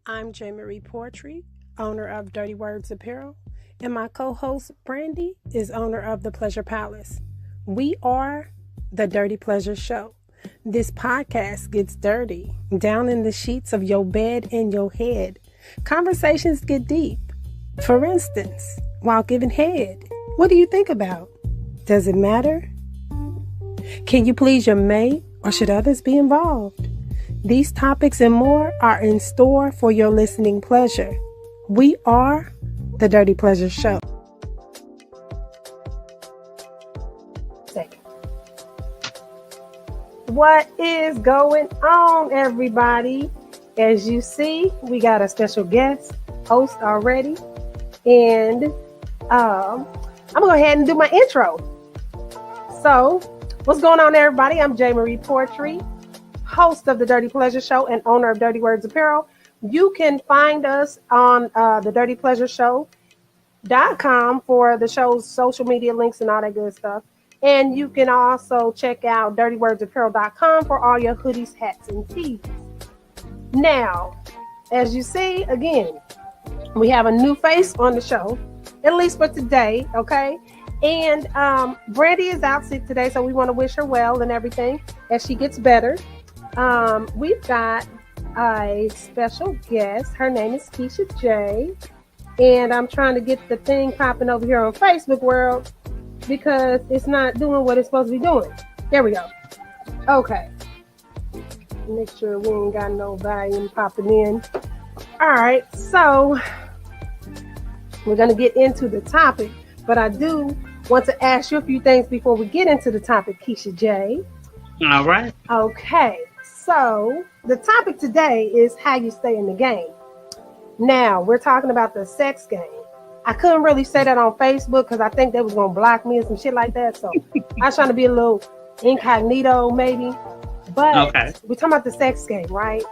I'm J. Poetry, owner of Dirty Words Apparel, and my co-host Brandy is owner of the Pleasure Palace. We are the Dirty Pleasure Show. This podcast gets dirty, down in the sheets of your bed and your head. Conversations get deep. For instance, while giving head, what do you think about? Does it matter? Can you please your mate, or should others be involved? These topics and more are in store for your listening pleasure. We are the Dirty Pleasure Show. What is going on, everybody? As you see, we got a special guest host already. And I'm going to go ahead and do my intro. So, what's going on, everybody? I'm J. Poetry, host of the Dirty Pleasure Show and owner of Dirty Words Apparel. You can find us on the dirtypleasureshow.com for the show's social media links and all that good stuff. And you can also check out dirtywordapparel.com for all your hoodies, hats, and tees. Now, as you see, again, we have a new face on the show, at least for today, okay? And Brandy is out sick today, so we want to wish her well and everything as she gets better. We've got a special guest. Her name is Keisha J. And I'm trying to get the thing popping over here on Facebook world because it's not doing what it's supposed to be doing. There we go. Okay. Make sure we ain't got no volume popping in. All right. So we're going to get into the topic, but I do want to ask you a few things before we get into the topic, Keisha J. All right. Okay. So the topic today is how you stay in the game. Now, we're talking about the sex game. I couldn't really say that on Facebook because I think they was going to block me and some shit like that. So I was trying to be a little incognito maybe. But we're talking about the sex game, right?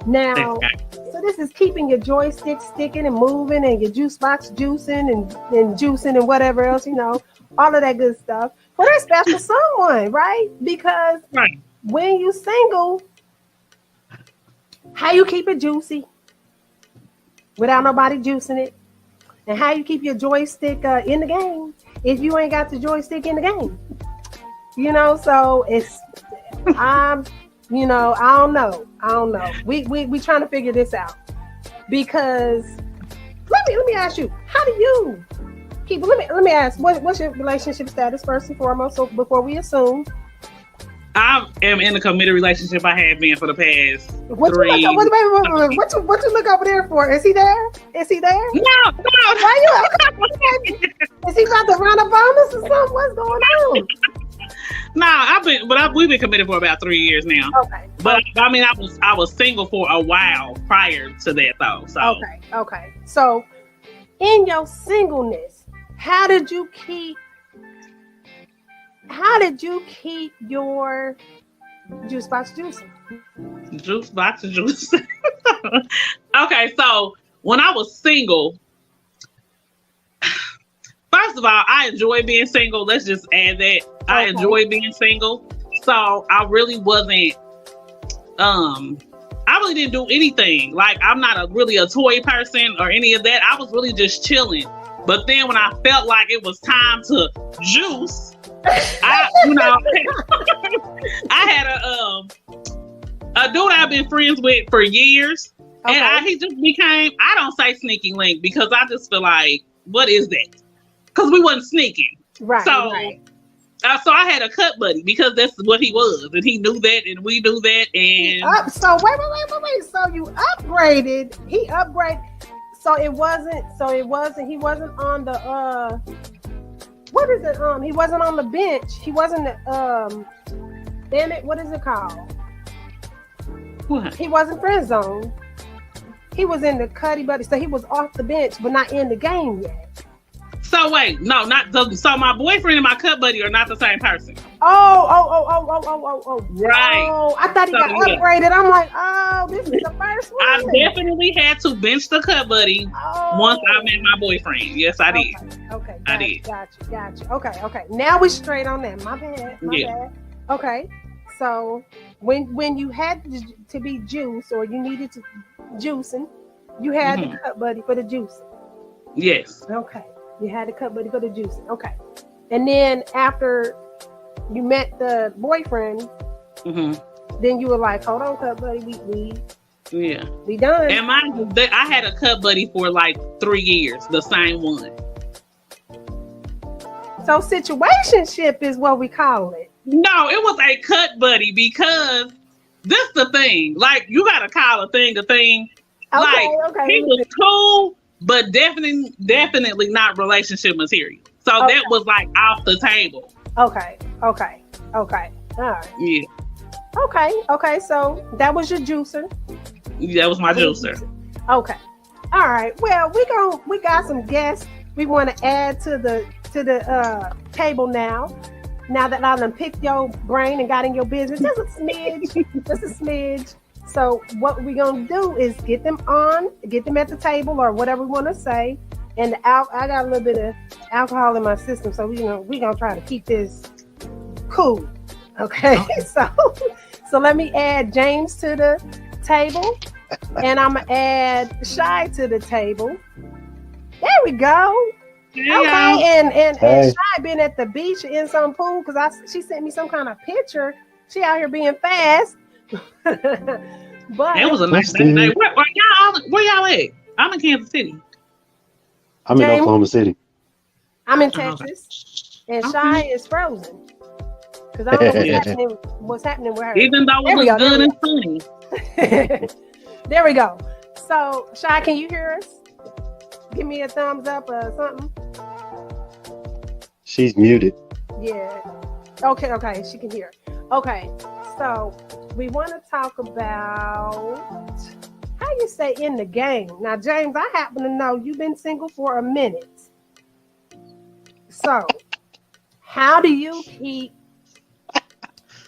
Now, so this is keeping your joystick sticking and moving and your juice box juicing and juicing and whatever else, all of that good stuff. For that special someone, right? Because when you single, how you keep it juicy without nobody juicing it, and how you keep your joystick in the game if you ain't got the joystick in the game, so it's I don't know. We trying to figure this out because let me ask you, how do you keep? Let me ask, what's your relationship status first and foremost? So before we assume. I am in a committed relationship. I have been for the past 3 What you look over there for? Is he there? No. Why you? Is he about to run up on us or something? What's going on? No, we've been committed for about 3 years now. Okay. But I mean, I was single for a while prior to that though. So Okay. So in your singleness, how did you keep your juice box juicing? Juice box of juice. Okay, so when I was single, first of all, I enjoy being single. Let's just add that. Okay. I enjoy being single. So I really wasn't, I really didn't do anything. Like, I'm not really a toy person or any of that. I was really just chilling. But then when I felt like it was time to juice, I had a dude I've been friends with for years. Okay. And he just became, I don't say sneaking link because I just feel like, what is that? Because we wasn't sneaking. Right. So I had a cut buddy because that's what he was. And he knew that and we knew that. And so wait. So you upgraded. He upgraded. So he wasn't on the what is it? He wasn't on the bench. He wasn't damn it, what is it called? What? He wasn't friend zone. He was in the cutty buddy, so he was off the bench but not in the game yet. So wait, no, so my boyfriend and my cut buddy are not the same person. Oh. Right. Oh, I thought he got upgraded. I'm like, this is the first one. I definitely had to bench the cut buddy once I met my boyfriend. Yes, I did. Okay. I did. Gotcha. Okay. Now we're straight on that. My bad. Okay. So when you had to be juice or you needed to juicing, You had the cut buddy for the juicing. Yes. Okay. You had the cut buddy for the juicing. Okay. And then after you met the boyfriend, then you were like, hold on, cut buddy, we done. And I had a cut buddy for like 3 years, the same one. So situationship is what we call it. No, it was a cut buddy because this the thing. Like, you gotta call a thing a thing. Okay. He was cool, but definitely not relationship material. So that was like off the table. Okay. All right. Yeah. Okay. So that was your juicer. That was my juicer. Okay. All right. Well, we got some guests we want to add to the table now. Now that I done picked your brain and got in your business, just a smidge. So what we're gonna do is get them at the table or whatever we want to say. And I got a little bit of alcohol in my system, so we gonna try to keep this cool. Okay. So let me add James to the table, and I'm gonna add Shy to the table. There we go. Okay, and Shy been at the beach in some pool because she sent me some kind of picture. She out here being fast. But it was a nice day. Where y'all at? I'm in Kansas City. I'm in Oklahoma City. I'm in Texas, and Shy is frozen because I don't know what's happening with her. Even though it was good and funny. There we go. So, Shy, can you hear us? Give me a thumbs up or something. She's muted. Yeah. Okay. She can hear. Okay. So we want to talk about how you say in the game. Now, James, I happen to know you've been single for a minute. So how do you keep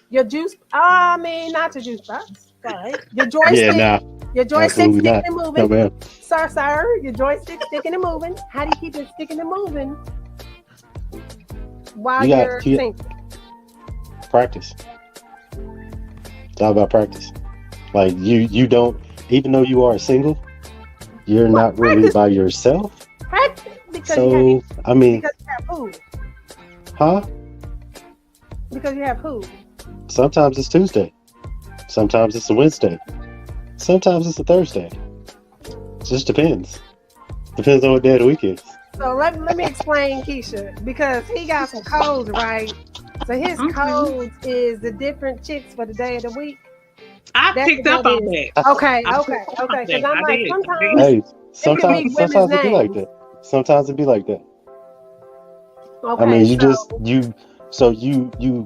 your juice? Not your juice box. Right. Your joystick. Your joystick sticking and moving. No, sir, your joystick sticking and moving. How do you keep it sticking and moving while you're single? Practice. It's all about practice. Like you don't, even though you are single, you're not really by yourself. Practice because because you have who? Huh? Because you have who? Sometimes it's Tuesday. Sometimes it's a Wednesday. Sometimes it's a Thursday. It just depends. Depends on what day of the week is. So let me explain Keisha, because he got some codes, right? So his codes is the different chicks for the day of the week. I picked up on that. Okay. Because I'm like, sometimes it be like that. Sometimes it be like that. Okay, I mean, you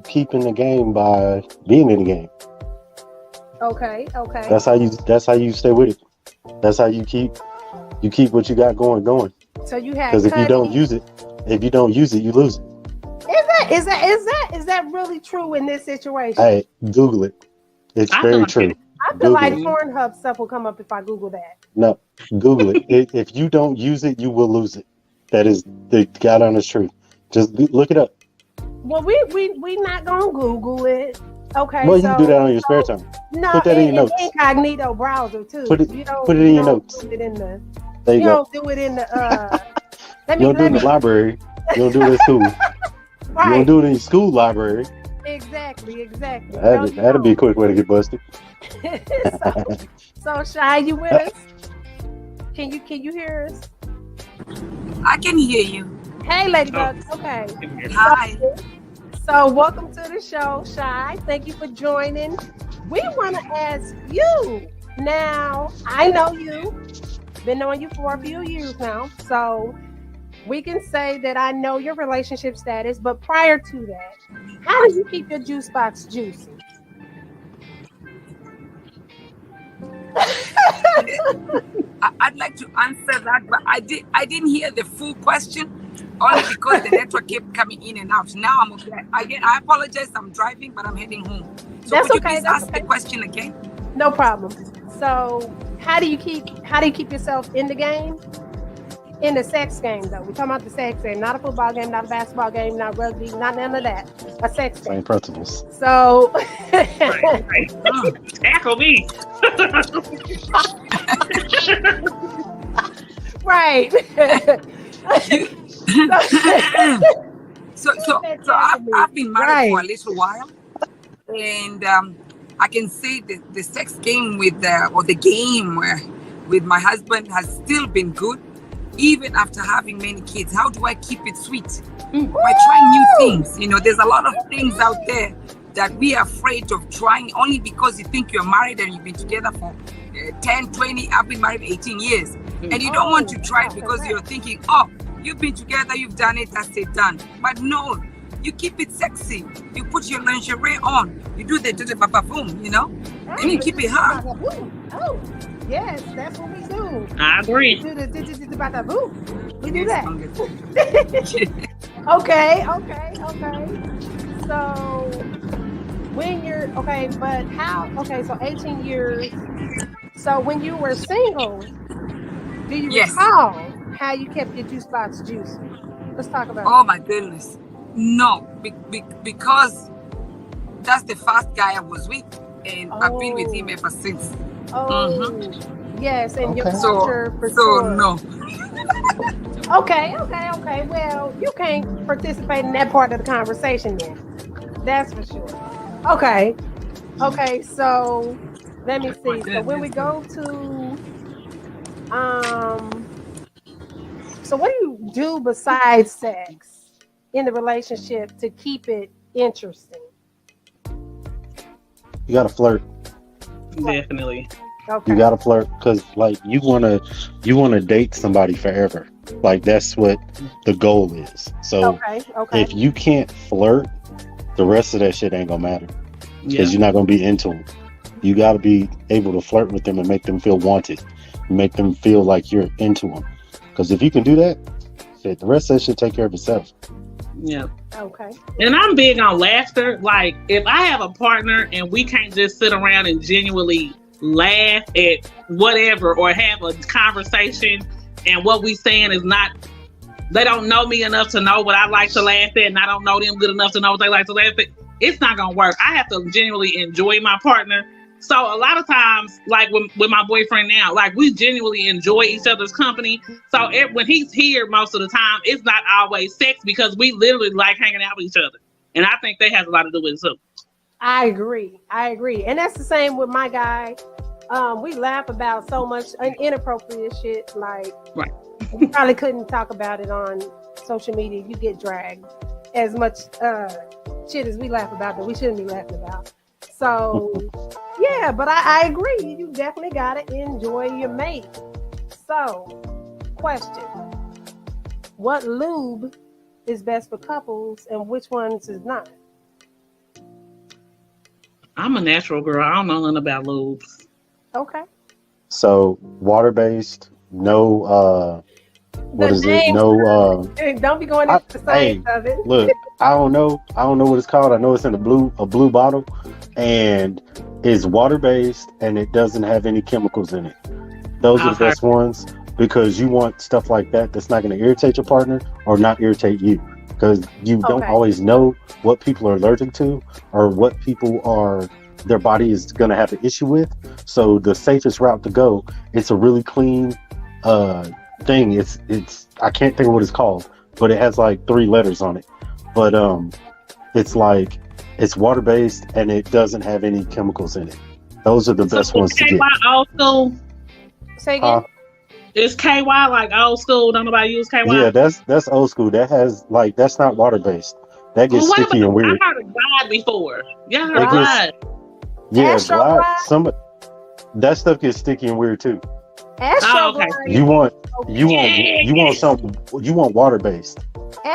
keep in the game by being in the game. Okay. That's how you stay with it. That's how you keep what you got going. So you have, because if you don't use it, you lose it. Is that really true in this situation? Hey, Google it. It's very true. I feel like Pornhub stuff will come up if I Google that. No, Google it. If you don't use it, you will lose it. That is the God honest truth. Just look it up. Well, we not gonna Google it. Okay. Well, you can do that on your spare time. No, put that in your notes. Incognito browser too. Put it in your notes. Do it in the, there you go. Don't do it in the. You don't do it in the library. You don't do it in school. Right. You don't do it in your school library. Exactly. That'd be a quick way to get busted. so Shy, you with us? Can you hear us? I can hear you. Hey, Ladybug. Okay. Hi. So welcome to the show, Shy. Thank you for joining. We want to ask you. Now, I know you. Been knowing you for a few years now. So we can say that I know your relationship status. But prior to that, how do you keep your juice box juicy? I'd like to answer that, but I didn't hear the full question, only because the network kept coming in and out. Now I'm okay. Again, I apologize. I'm driving, but I'm heading home. So that's could okay. you please ask the question again? No problem. So how do you keep yourself in the game? In the sex game, though. We're talking about the sex game, not a football game, not a basketball game, not rugby, not none of that. A sex game. Same principles. So tackle me. Right. So I've been married for a little while, and I can say that the sex game with the game with my husband has still been good, even after having many kids. How do I keep it sweet? By trying new things. You know, there's a lot of things out there that we are afraid of trying only because you think you're married and you've been together for 10, 20, I've been married 18 years. And you don't want to try it because you're thinking, oh, you've been together, you've done it, that's it, done. But no, you keep it sexy. You put your lingerie on. You do the papa boom, you know? And you keep it hot. Oh, yes, that's what we do. I agree. We do the bada boom. We do that. Okay. So when you're so 18 years. So when you were single, do you recall how you kept your juice box juicy? Let's talk about Oh my goodness. No, because that's the first guy I was with, and I've been with him ever since. Yes, and your Okay. culture for So sure. no. Okay. Well, you can't participate in that part of the conversation then. That's for sure. Okay. So let me see. So when we go to, so what do you do besides sex in the relationship to keep it interesting? You gotta flirt. Definitely. Okay. You gotta flirt because, like, you wanna date somebody forever. Like, that's what the goal is. So Okay. if you can't flirt, the rest of that shit ain't gonna matter because you're not gonna be into them. You gotta be able to flirt with them and make them feel wanted, make them feel like you're into them. Because if you can do that, shit, the rest of that shit take care of itself. Yeah. Okay. And I'm big on laughter. Like, if I have a partner and we can't just sit around and genuinely laugh at whatever or have a conversation and what we saying is not, they don't know me enough to know what I like to laugh at, and I don't know them good enough to know what they like to laugh at, it's not gonna work. I have to genuinely enjoy my partner. So a lot of times, like with my boyfriend now, like, we genuinely enjoy each other's company. So when he's here most of the time, it's not always sex because we literally like hanging out with each other. And I think that has a lot to do with it too. I agree. And that's the same with my guy. We laugh about so much inappropriate shit. Like, Right. We probably couldn't talk about it on social media. You get dragged as much shit as we laugh about that we shouldn't be laughing about. So, yeah, but I agree. You definitely got to enjoy your mate. So, question. What lube is best for couples and which ones is not? I'm a natural girl. I don't know nothing about lubes. Okay. So water-based, no what is it? No don't be going into the science of it. Look, I don't know what it's called. I know it's in a blue bottle, and it's water-based and it doesn't have any chemicals in it. Those are the best ones because you want stuff like that that's not going to irritate your partner or not irritate you, because you don't always know what people are allergic to or what people are their body is going to have an issue with. So the safest route to go, it's a really clean thing. It's I can't think of what it's called, but it has like 3 letters on it. But it's like, it's water-based and it doesn't have any chemicals in it. Those are the best ones to get. Old school? Say again? Is KY like old school? Don't nobody use KY? Yeah, that's old school. That has like, that's not water-based. That gets sticky and weird. I heard of Glide before. Yeah, I heard of Glide. Yeah, Glide. That stuff gets sticky and weird too. Okay. You want water-based.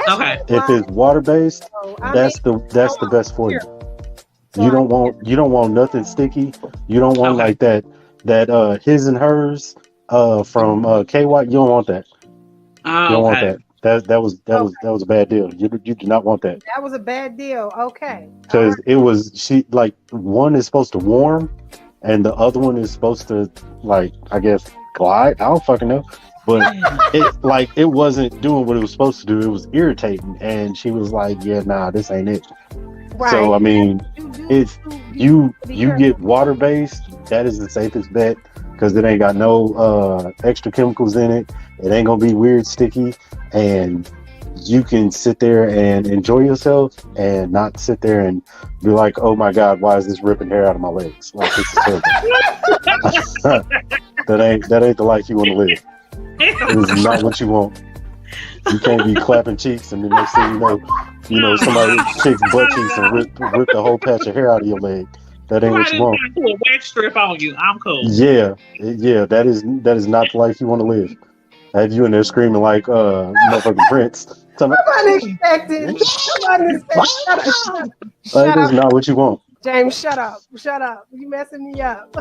Okay. If it's water-based, that's the best for you. You don't want nothing sticky. You don't want like that his and hers from KY. You don't want that. You don't want that. That was a bad deal. You do not want that. That was a bad deal. Okay. Because it was, one is supposed to warm and the other one is supposed to, like, I guess, glide. I don't fucking know. But it wasn't doing what it was supposed to do. It was irritating. And she was like, yeah, nah, this ain't it. Right. So I mean, if you get water-based, that is the safest bet. because it ain't got no extra chemicals in it. It ain't gonna be weird, sticky, and you can sit there and enjoy yourself and not sit there and be like, oh my God, why is this ripping hair out of my legs? Like, this is terrible. that ain't the life you want to live. This is not what you want. You can't be clapping cheeks and the next thing you know somebody shakes butt cheeks and rip the whole patch of hair out of your leg. That ain't what you want. Put a wax strip on you. I'm cool. Yeah, that is not the life you want to live. Have you in there screaming like motherfucking Prince? I'm unexpected. That is not what you want. James, shut up. You messing me up.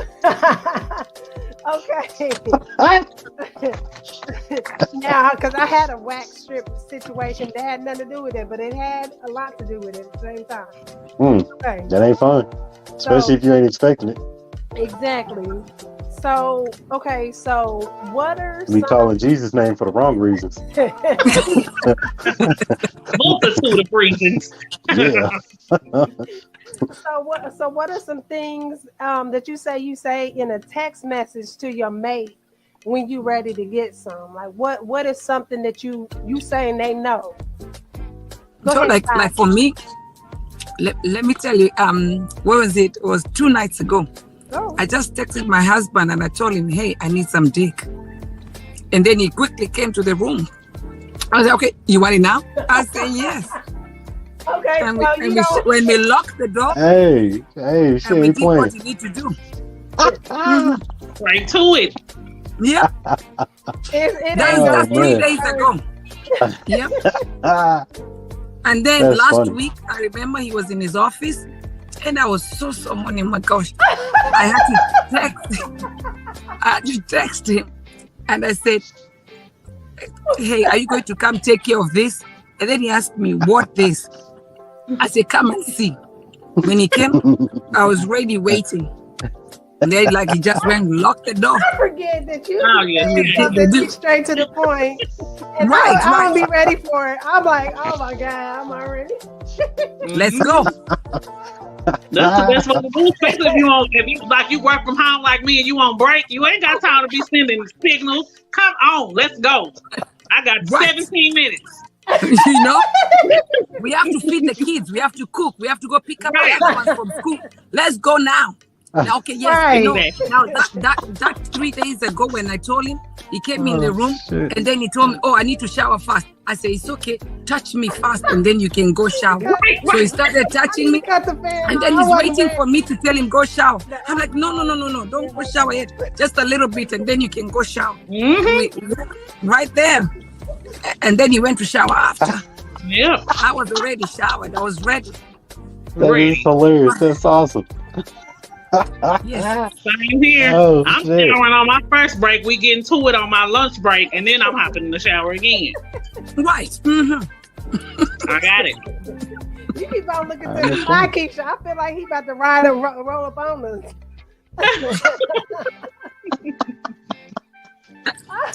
Okay. Now, because I had a wax strip situation that had nothing to do with it, but it had a lot to do with it at the same time. Okay. That ain't fun. Especially if you ain't expecting it. Exactly. So, okay, so what are we calling Jesus' name for the wrong reasons. Multitude of reasons. Yeah. So what are some things that you say in a text message to your mate when you ready to get some? Like what is something that you say and they know? So like for me, let me tell you, what was it? It was 2 nights ago. Oh. I just texted my husband and I told him, hey, I need some dick. And then he quickly came to the room. I was like, okay, you want it now? I said, yes. Okay. And when we locked the door, hey, she ain't playing. What you need to do. Right to it. Yeah. That's 3 days ago. Yep. And then That's last funny. week, I remember he was in his office. And I was so money, my gosh. I had to text him. And I said, hey, are you going to come take care of this? And then he asked me, what this? I said, come and see. When he came, I was ready waiting. And then he just went and locked the door. I forget that you straight to the point. And right. I'll be ready for it. I'm like, oh my God, I'm already. Let's go. That's the best way to do, especially if you work from home like me and you on break. You ain't got time to be sending signals. Come on, let's go. I got 17 minutes. You know, we have to feed the kids. We have to cook. We have to go pick up the other ones from school. Let's go now. Now, okay, yes, right. Now that 3 days ago when I told him, he came in the room and then he told me, oh, I need to shower fast. I said, it's okay, touch me fast and then you can go shower. So he started touching me and then he's waiting for me to tell him go shower. I'm like, no, don't go shower yet. Just a little bit and then you can go shower. Right there. And then he went to shower after. Yeah. I was already showered. I was ready. That is hilarious. That's awesome. Yes. Same here. Oh, I'm shit. showering on my first break. We get into it on my lunch break, and then I'm hopping in the shower again. Right. I got it. You keep on looking to the side, Keisha. I feel like he about to ride and roll up on us.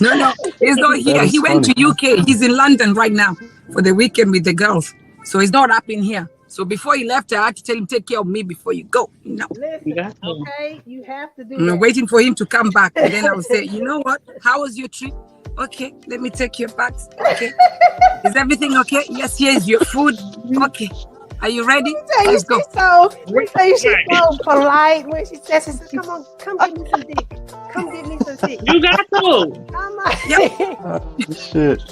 No. He's not here. He went to UK. He's in London right now for the weekend with the girls. So he's not up in here. So before he left, I had to tell him, take care of me before you go. No. Listen, okay, you have to do I'm that. waiting for him to come back. And then I will say, you know what? How was your trip? Okay, let me take your bags. Okay. Is everything okay? Yes, here's your food. Okay. Are you ready? Let's go. She's so polite when she says, come on, come get me some dick. Come get me some dick. You got to. I'm like, Shit.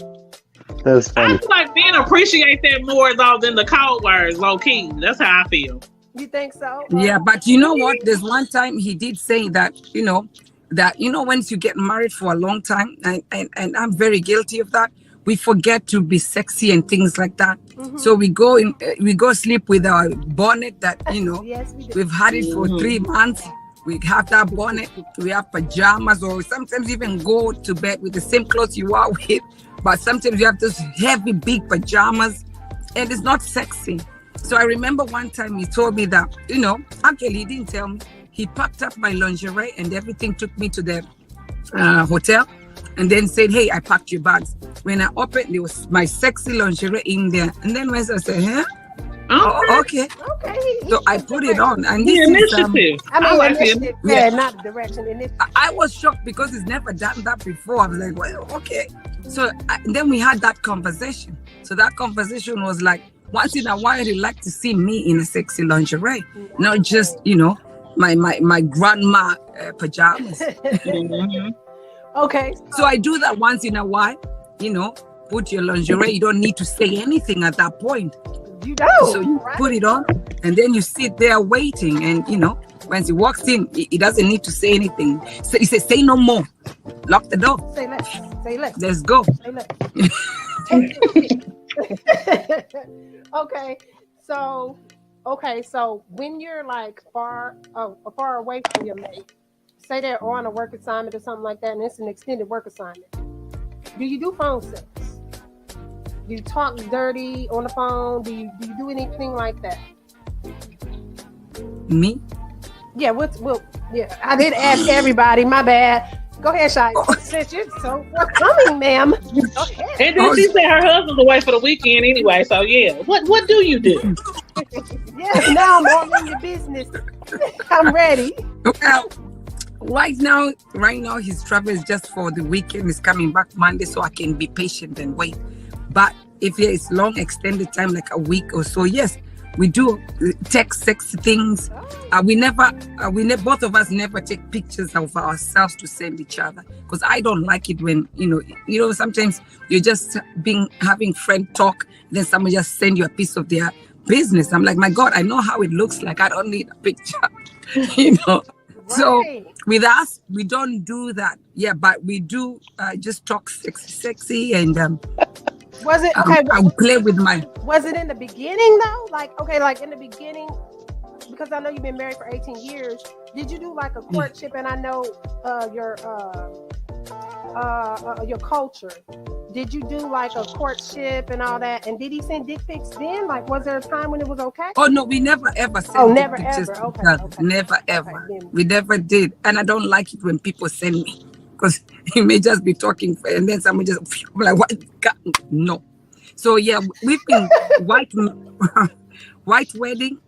That's funny. I feel like men appreciate that more though than the code words, low key. That's how I feel. You think so? Yeah, but you know what? There's one time he did say that, once you get married for a long time, and I'm very guilty of that, we forget to be sexy and things like that. Mm-hmm. So we go sleep with our bonnet that, yes, we've had it for 3 months. We have that bonnet, we have pajamas, or sometimes even go to bed with the same clothes you are with. But sometimes you have those heavy, big pajamas, and it's not sexy. So I remember one time he told me that, actually he didn't tell me. He packed up my lingerie and everything, took me to the hotel, and then said, hey, I packed your bags. When I opened, there was my sexy lingerie in there. And then when I said, huh? Oh, okay. Okay. So I put it on, and The this is initiative. I mean, like the initiative, yeah, not direction. Initiative. I was shocked because he's never done that before. I was like, well, okay. So then we had that conversation. So that conversation was like, once in a while, he'd like to see me in a sexy lingerie, not just, my grandma pajamas. Mhm. Okay. So I do that once in a while, put your lingerie. You don't need to say anything at that point. You don't. So you put it on, and then you sit there waiting. And, when he walks in, he doesn't need to say anything. So he says, say no more. Lock the door. Say less. Say less. Let's go. Say less. Okay. So when you're like far away from your mate, say they're on a work assignment or something like that, and it's an extended work assignment, do you do phone sex? Do you talk dirty on the phone? Do you do anything like that? Me? Yeah, yeah, I did ask everybody, my bad. Go ahead, Shai. Since you're so forthcoming, ma'am. Go ahead. And then she said her husband's away for the weekend anyway. So yeah, what do you do? Yes, now I'm all in your business. I'm ready. Well, right now his travel is just for the weekend. He's coming back Monday, so I can be patient and wait. But if there is long extended time, like a week or so, yes, we do text sexy things. Both of us never take pictures of ourselves to send each other, because I don't like it when sometimes you're just having friend talk, then someone just send you a piece of their business. I'm like, my God, I know how it looks like. I don't need a picture, Right. So with us, we don't do that. Yeah, but we do just talk sexy, and Was it okay? I'll play with my. Was it in the beginning though? Like in the beginning, because I know you've been married for 18 years. Did you do like a courtship? And I know your culture. Did you do like a courtship and all that? And did he send dick pics then? Like, was there a time when it was okay? Oh no, we never ever sent. Oh, never pictures ever. to Okay, each other. okay. Never ever. Okay, We never did, and I don't like it when people send me, because he may just be talking and then someone just I'm like, what? No. So yeah, we've been white wedding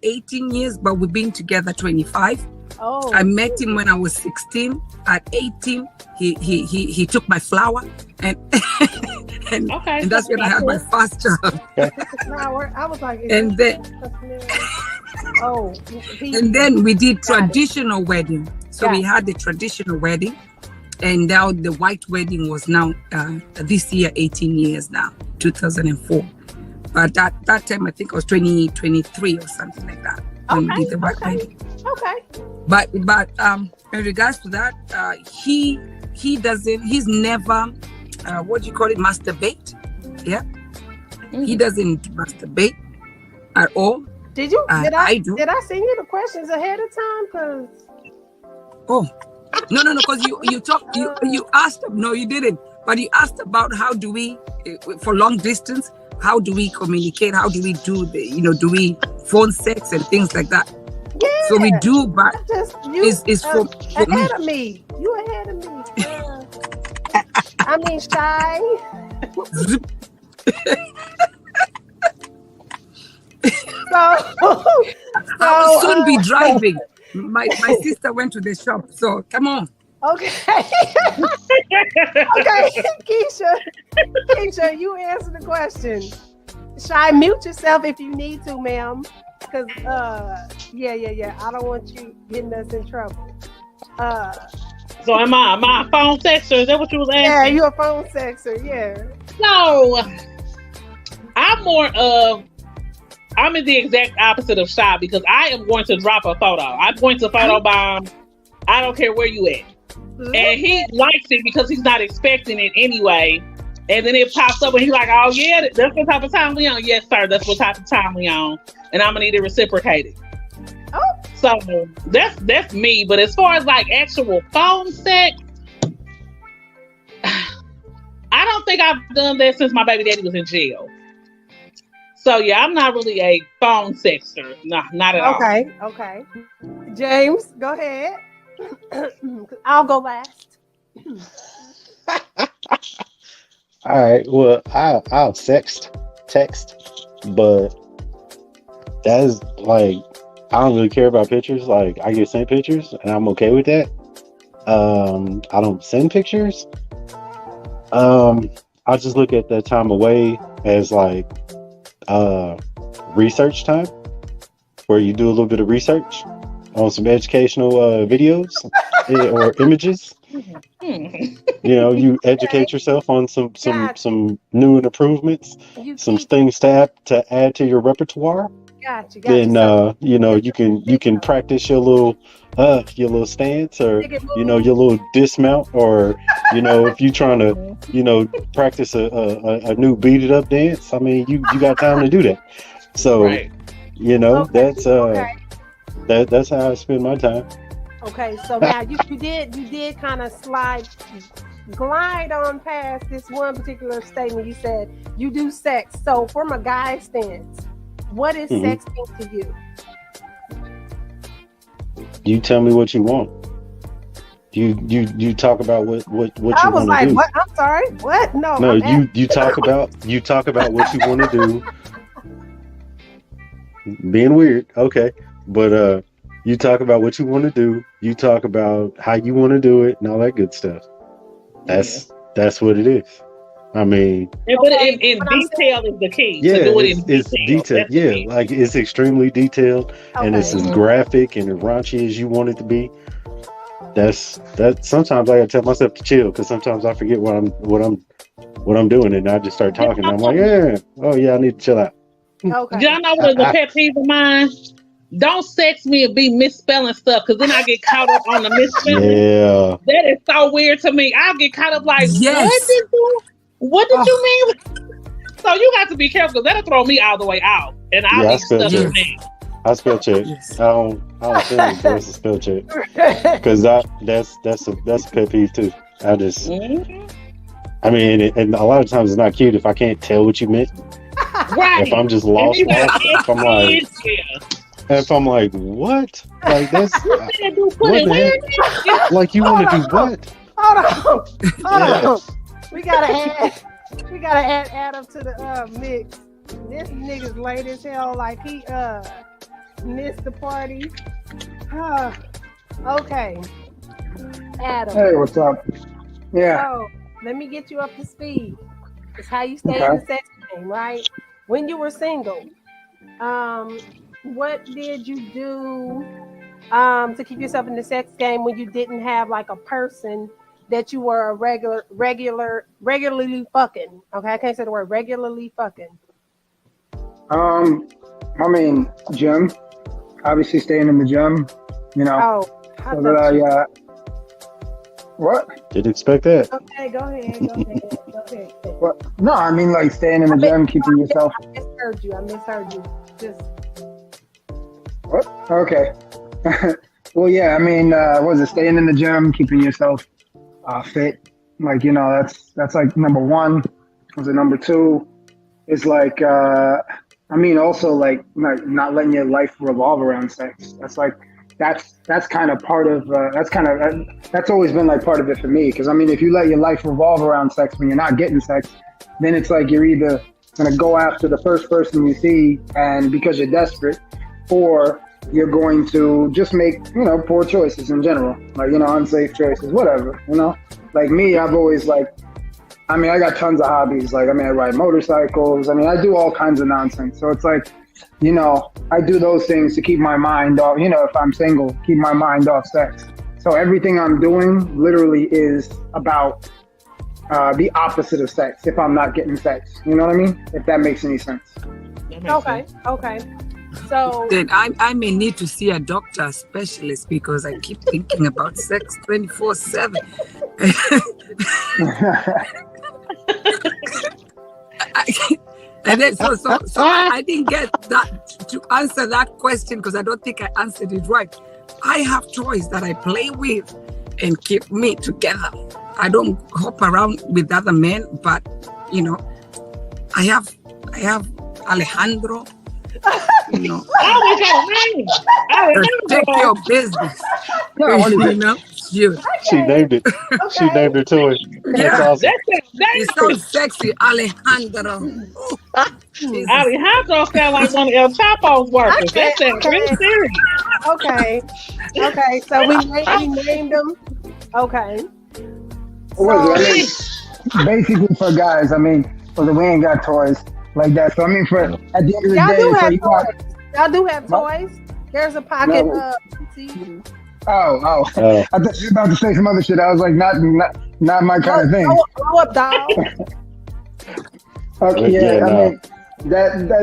18 years, but we've been together 25. Oh, I met him when I was 16. At 18, he took my flower, and and that's when I had my first child. flower. I was like, And then and then we did traditional wedding. So we had the traditional wedding, and now the white wedding was now this year 18 years now, 2004. But that time I think it was 2023 or something like that when we did the white wedding. Okay. But in regards to that, he's never what do you call it, masturbate? Yeah. Mm-hmm. He doesn't masturbate at all. Did you? I do. Did I send you the questions ahead of time? Cause no, because you talked, you asked. No, you didn't. But you asked about how do we for long distance? How do we communicate? How do we do do we phone sex and things like that? Yeah. So we do, but it's for ahead of me. You ahead of me. I mean, Shy. I'll soon be driving. My sister went to the shop, so come on. Okay. Okay, Keisha, you answer the question. Shy, mute yourself if you need to, ma'am. Because yeah. I don't want you getting us in trouble. So am I a phone sexer? Is that what you was asking? Yeah, you're a phone sexer, yeah. No. I'm in the exact opposite of Shy, because I am going to drop a photo. I'm going to photobomb. I don't care where you at. And he likes it because he's not expecting it anyway. And then it pops up and he's like, oh yeah, that's what type of time we on. Yes, sir, that's what type of time we on. And I'm gonna need it reciprocated. Oh. So that's me. But as far as like actual phone sex, I don't think I've done that since my baby daddy was in jail. So yeah, I'm not really a phone sexer. No, not at all. Okay. James, go ahead. I'll go last. All right. Well, I'll text, but that's like, I don't really care about pictures. Like, I get sent pictures, and I'm okay with that. I don't send pictures. I just look at that time away as like research time, where you do a little bit of research on some educational videos or images. You know, you educate yourself on some new improvements, some things to add to your repertoire. Then you know, you can practice your little stance, or you know, your little dismount, or you know, if you're trying to, you know, practice a new beat it up dance. I mean, you got time to do that. So you know, that's that's how I spend my time. Okay, so now you did kind of glide on past this one particular statement. You said you do sex. So from a guy's stance, what is sexting to you? You tell me what you want. You talk about what you want to do. I was like, what? I'm sorry, what? No, you talk about what you want to do. Being weird, okay, but you talk about what you want to do. You talk about how you want to do it and all that good stuff. That's what it is. I mean, but in detail is the key. Yeah, to do it in it's detailed. Yeah, like it's extremely detailed, and it's as graphic and as raunchy as you want it to be. That's sometimes I gotta tell myself to chill, because sometimes I forget what I'm doing, and I just start talking. And I'm like, I need to chill out. Okay. Y'all know what is a pet peeve of mine? Don't sex me and be misspelling stuff, because then I get caught up on the misspelling. Yeah, that is so weird to me. I'll get caught up like, what did you mean? So you got to be careful, because that'll throw me all the way out, and I'll be stuck in there. I spell check. I don't think it's a spell check, because that's a pet peeve too. I just, I mean, and a lot of times it's not cute if I can't tell what you meant. Right. If I'm just lost, if I'm like, what? Like that's what like you want to do what? Hold on. We gotta add Adam to the mix. This nigga's late as hell, like he missed the party. Okay. Adam. Hey, what's up? Yeah. So let me get you up to speed. It's how you stay in the sex game, right? When you were single, what did you do to keep yourself in the sex game when you didn't have like a person that you were regularly fucking? Okay, I can't say the word regularly fucking. I mean, gym. Obviously, staying in the gym. You know. So that what? Didn't expect that. Okay, go ahead. What? No, I mean like staying in the gym, keeping yourself. I misheard you. Just. What? Okay. Well, yeah. I mean, what is it? Staying in the gym, keeping yourself fit. Like, you know, that's like number one. Was it number two? Is like, I mean, also like not letting your life revolve around sex. That's like. That's kind of part of that's always been like part of it for me, because I mean, if you let your life revolve around sex when you're not getting sex, then it's like you're either gonna go after the first person you see and because you're desperate, or you're going to just make, you know, poor choices in general, like, you know, unsafe choices, whatever, you know. Like me, I've always like, I mean, I got tons of hobbies. Like, I mean, I ride motorcycles. I mean, I do all kinds of nonsense. So it's like, you know, I do those things to keep my mind off, you know, if I'm single, keep my mind off sex. So everything I'm doing literally is about the opposite of sex if I'm not getting sex. You know what I mean? If that makes any sense. Okay. So then I may need to see a doctor, a specialist, because I keep thinking about sex 24/7. And then so I didn't get that to answer that question, because I don't think I answered it right. I have toys that I play with and keep me together. I don't hop around with other men, but you know, I have Alejandro. You know, take your business. You know, cute. She named it. She Okay. named her toy. That's Yeah. awesome. It sounds sexy, Alejandro. Jesus. Alejandro sound like one of El Chapo's workers. Okay, That sounds okay. real serious. Okay. Okay. So we named them. Okay. What is it? I mean, basically for guys, I mean, for the we ain't got toys like that. So I mean, for at the end of the Y'all day, do so have you got, toys. Y'all do have toys. There's a pocket. No. PC. oh, Oh. I thought you were about to say some other shit. I was like, not my kind of thing. Blow up doll. Okay, Yeah, yeah, I no. mean,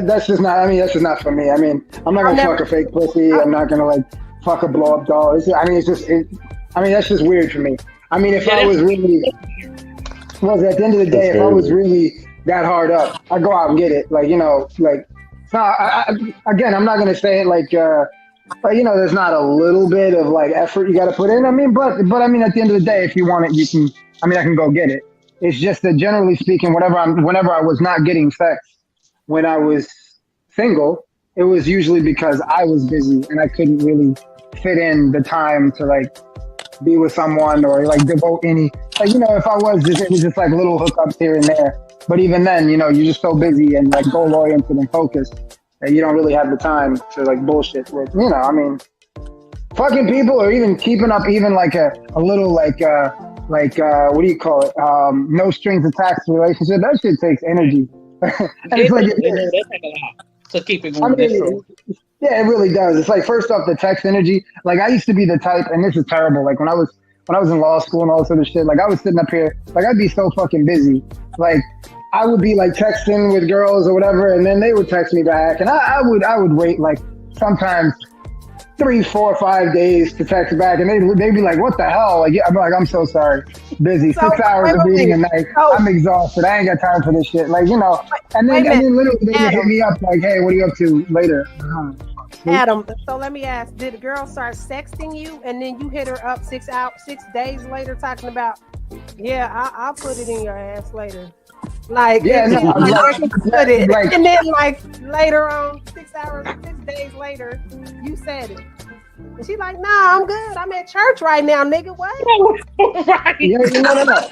that's just not. I mean, that's just not for me. I mean, I'm not gonna fuck a fake pussy. I'm not gonna like fuck a blow up doll. I mean, it's just. I mean, that's just weird for me. I mean, if I was really, well, at the end of the day, if I was really that hard up, I'd go out and get it. Like, you know, like, so again, I'm not gonna say it like, but you know, there's not a little bit of like effort you got to put in. I mean, but I mean, at the end of the day, if you want it, you can. I mean, I can go get it. It's just that generally speaking, whenever I was not getting sex when I was single, it was usually because I was busy and I couldn't really fit in the time to like be with someone or like devote any, like, you know, if I was just, it was just like little hookups here and there. But even then, you know, you're just so busy and like goal oriented and focused that you don't really have the time to like bullshit with, you know, I mean, fucking people or even keeping up even like a little like what do you call it? No strings attached relationship. That shit takes energy. And it's like, That take a lot to keep it going. I mean, yeah, it really does. It's like, first off, the text energy. Like, I used to be the type, and this is terrible. Like when I was in law school and all this other shit. Like I was sitting up here, like I'd be so fucking busy. Like I would be like texting with girls or whatever, and then they would text me back, and I would wait like sometimes 3, 4, 5 days to text back, and they'd be like, "What the hell?" Like, I'm like, "I'm so sorry, busy. So, 6 hours of reading a night. Oh. I'm exhausted. I ain't got time for this shit." Like, you know, and then literally they would hit me up like, "Hey, what are you up to later?" Adam, so let me ask, did the girl start sexting you and then you hit her up 6 days later talking about, yeah, I'll put it in your ass later? Like, Yeah, no, put it. like- And then like later on, 6 days later, you said it. And she's like, nah, I'm good. I'm at church right now, nigga. What? Right. Yeah, no.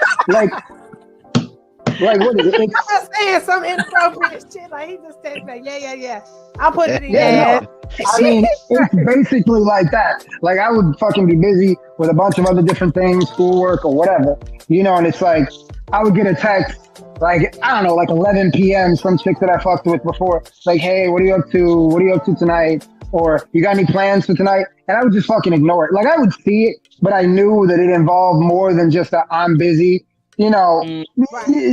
Like what is it? I'm just saying some inappropriate shit. Like he just said that, yeah. I'll put it in your Yeah, ass. I mean, it's basically like that. Like I would fucking be busy with a bunch of other different things, schoolwork or whatever, you know, and it's like, I would get a text, like, I don't know, like 11 p.m., some chick that I fucked with before, like, hey, what are you up to? What are you up to tonight? Or you got any plans for tonight? And I would just fucking ignore it. Like I would see it, but I knew that it involved more than just a I'm busy. You know, you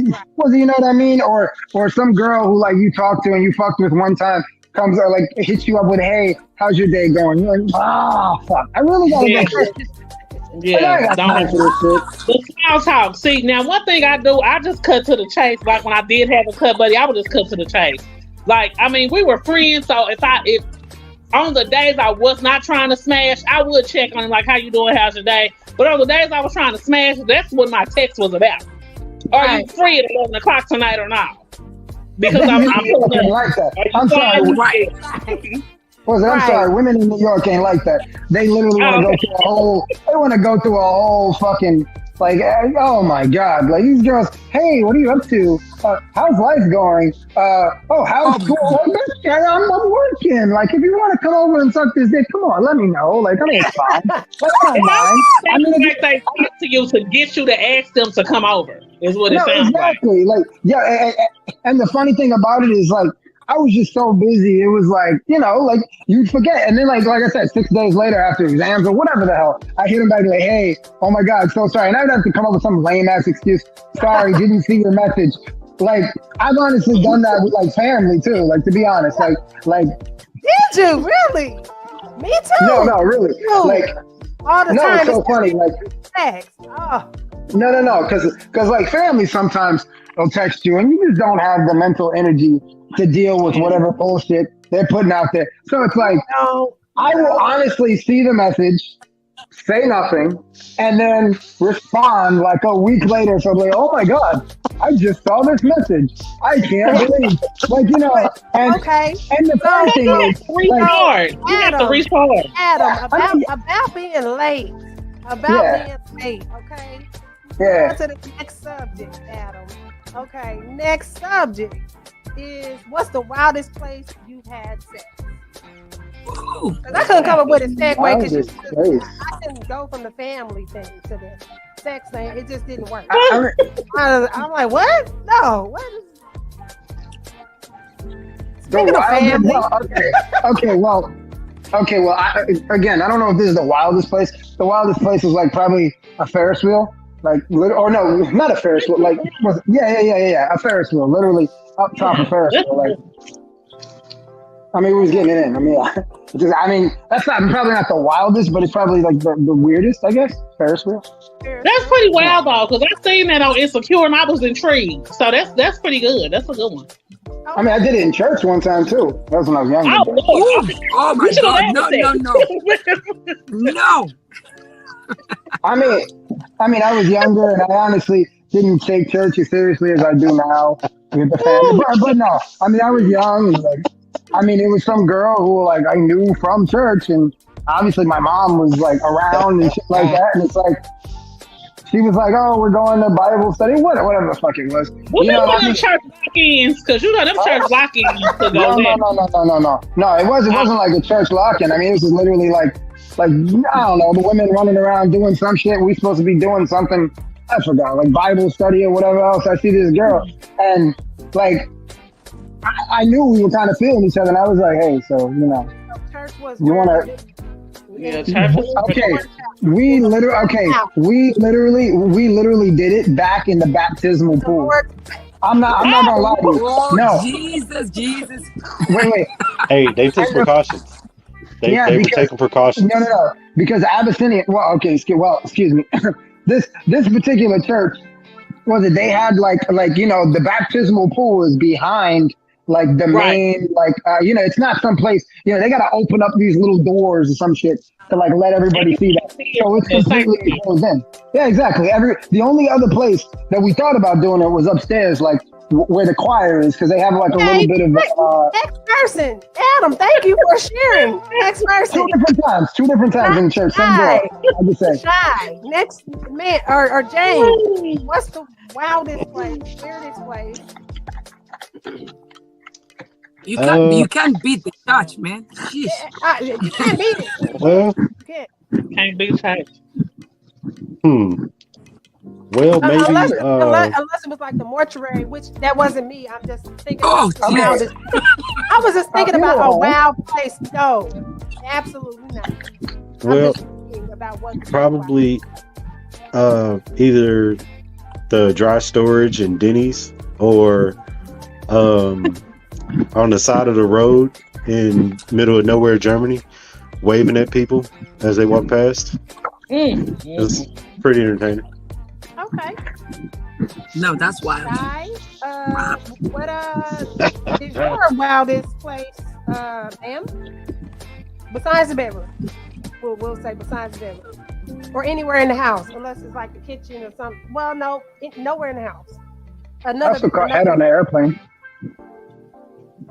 know what I mean? Or some girl who like you talked to and you fucked with one time comes or like hits you up with, hey, how's your day going? You're like, fuck. I really gotta go shit. Yeah, I got time for this shit. the small talk. See, now one thing I do, I just cut to the chase. Like when I did have a cut buddy, I would just cut to the chase. Like, I mean, we were friends, so if on the days I was not trying to smash, I would check on him, like, how you doing? How's your day? But on the days I was trying to smash, that's what my text was about. Are you free at 11 o'clock tonight or not? Because I'm fucking like that. I'm sorry. Right. I'm sorry. Women in New York ain't like that. They literally want to go through a whole. They want to go through a whole fucking like. Oh my god! Like these girls. Hey, what are you up to? How's life going? How's school? I'm working. Like, if you want to come over and suck this dick, come on, let me know. Like, I mean, it's fine. Like, I don't mind. I mean, like they talk to you to get you to ask them to come over. Is what it sounds exactly. Like, yeah. And the funny thing about it is, like, I was just so busy. It was like, you know, like you forget. And then like I said, 6 days later after exams or whatever the hell, I hit him back like, hey, oh my God, so sorry. And I'd have to come up with some lame ass excuse. Sorry, didn't see your message. Like, I've honestly done that with like family too. Like, to be honest, like. Did you really? Me too. No, really. Like, all the time. It's so funny. Like, text. Oh. No, because like family sometimes they'll text you and you just don't have the mental energy to deal with whatever bullshit they're putting out there. So it's like, I will honestly see the message, say nothing, and then respond like a week later. So I'm like, oh my God, I just saw this message. I can't believe, like, you know, and the funny thing is, Adam, about being late. about being late, okay? Yeah. On to the next subject, Adam. Okay, next subject is what's the wildest place you've had sex? Ooh. 'Cause I couldn't come up with a segue Wildest because place. I couldn't go from the family thing to the sex thing. It just didn't work. I I'm like, what? No, what is The Speaking of wildest, family. Okay, well, again, I don't know if this is the wildest place. The wildest place was like probably a Ferris wheel, like, or no, not a Ferris wheel, like, a Ferris wheel, literally up top of Ferris wheel, like. I mean, we was getting it in. I mean, that's not probably not the wildest, but it's probably like the weirdest, I guess. Ferris wheel. That's pretty wild though, because I seen that on Insecure and I was intrigued. So that's pretty good. That's a good one. I mean, I did it in church one time too. That was when I was younger. Oh, Lord. Oh my God! No! I mean, I was younger, and I honestly didn't take church as seriously as I do now with the family. But no, I mean, I was young. And like, I mean, it was some girl who like I knew from church, and obviously my mom was like around and shit like that. And it's like she was like, "Oh, we're going to Bible study, whatever the fuck it was." Well, You know them what I mean? church lock-ins, because you know them church lock-ins to go there. No. It wasn't like a church lock-in. I mean, it was just literally like I don't know, the women running around doing some shit. We supposed to be doing something. I forgot, like Bible study or whatever else. I see this girl, and like I knew we were kind of feeling each other, and I was like, "Hey, so church was you want to?" Yeah, church was Okay, we literally did it back in the baptismal pool. I'm not gonna lie to you. Oh, No, Jesus! wait. Hey, they took precautions. They were taking precautions. No. Because Abyssinian. Well, okay. Excuse me. This particular church they had like the baptismal pool is behind like the main it's not some place they gotta open up these little doors or some shit to like let everybody see that. So it's completely closed in. Yeah, exactly. The only other place that we thought about doing it was upstairs, like where the choir is, because they have like a little bit of next person. Adam, thank you for sharing. Next person. two different times in church. Same door. I just say. Shy. Next man or James. What's the wildest place? Weirdest place? You can't beat the church, man. You can't beat it. Well, can't be church. Well, maybe unless it was like the mortuary, which that wasn't me. I'm just thinking. Oh, about the wildest. I was just thinking about a wild place. No, absolutely not. Well, about what probably either the dry storage in Denny's or on the side of the road in middle of nowhere, Germany, waving at people as they walk past. It's pretty entertaining. Okay. No, that's wild. What is your wildest place, Am? Besides the bedroom. We'll say besides the bedroom. Or anywhere in the house, unless it's like the kitchen or something. Well, no, nowhere in the house. I also caught head on the airplane.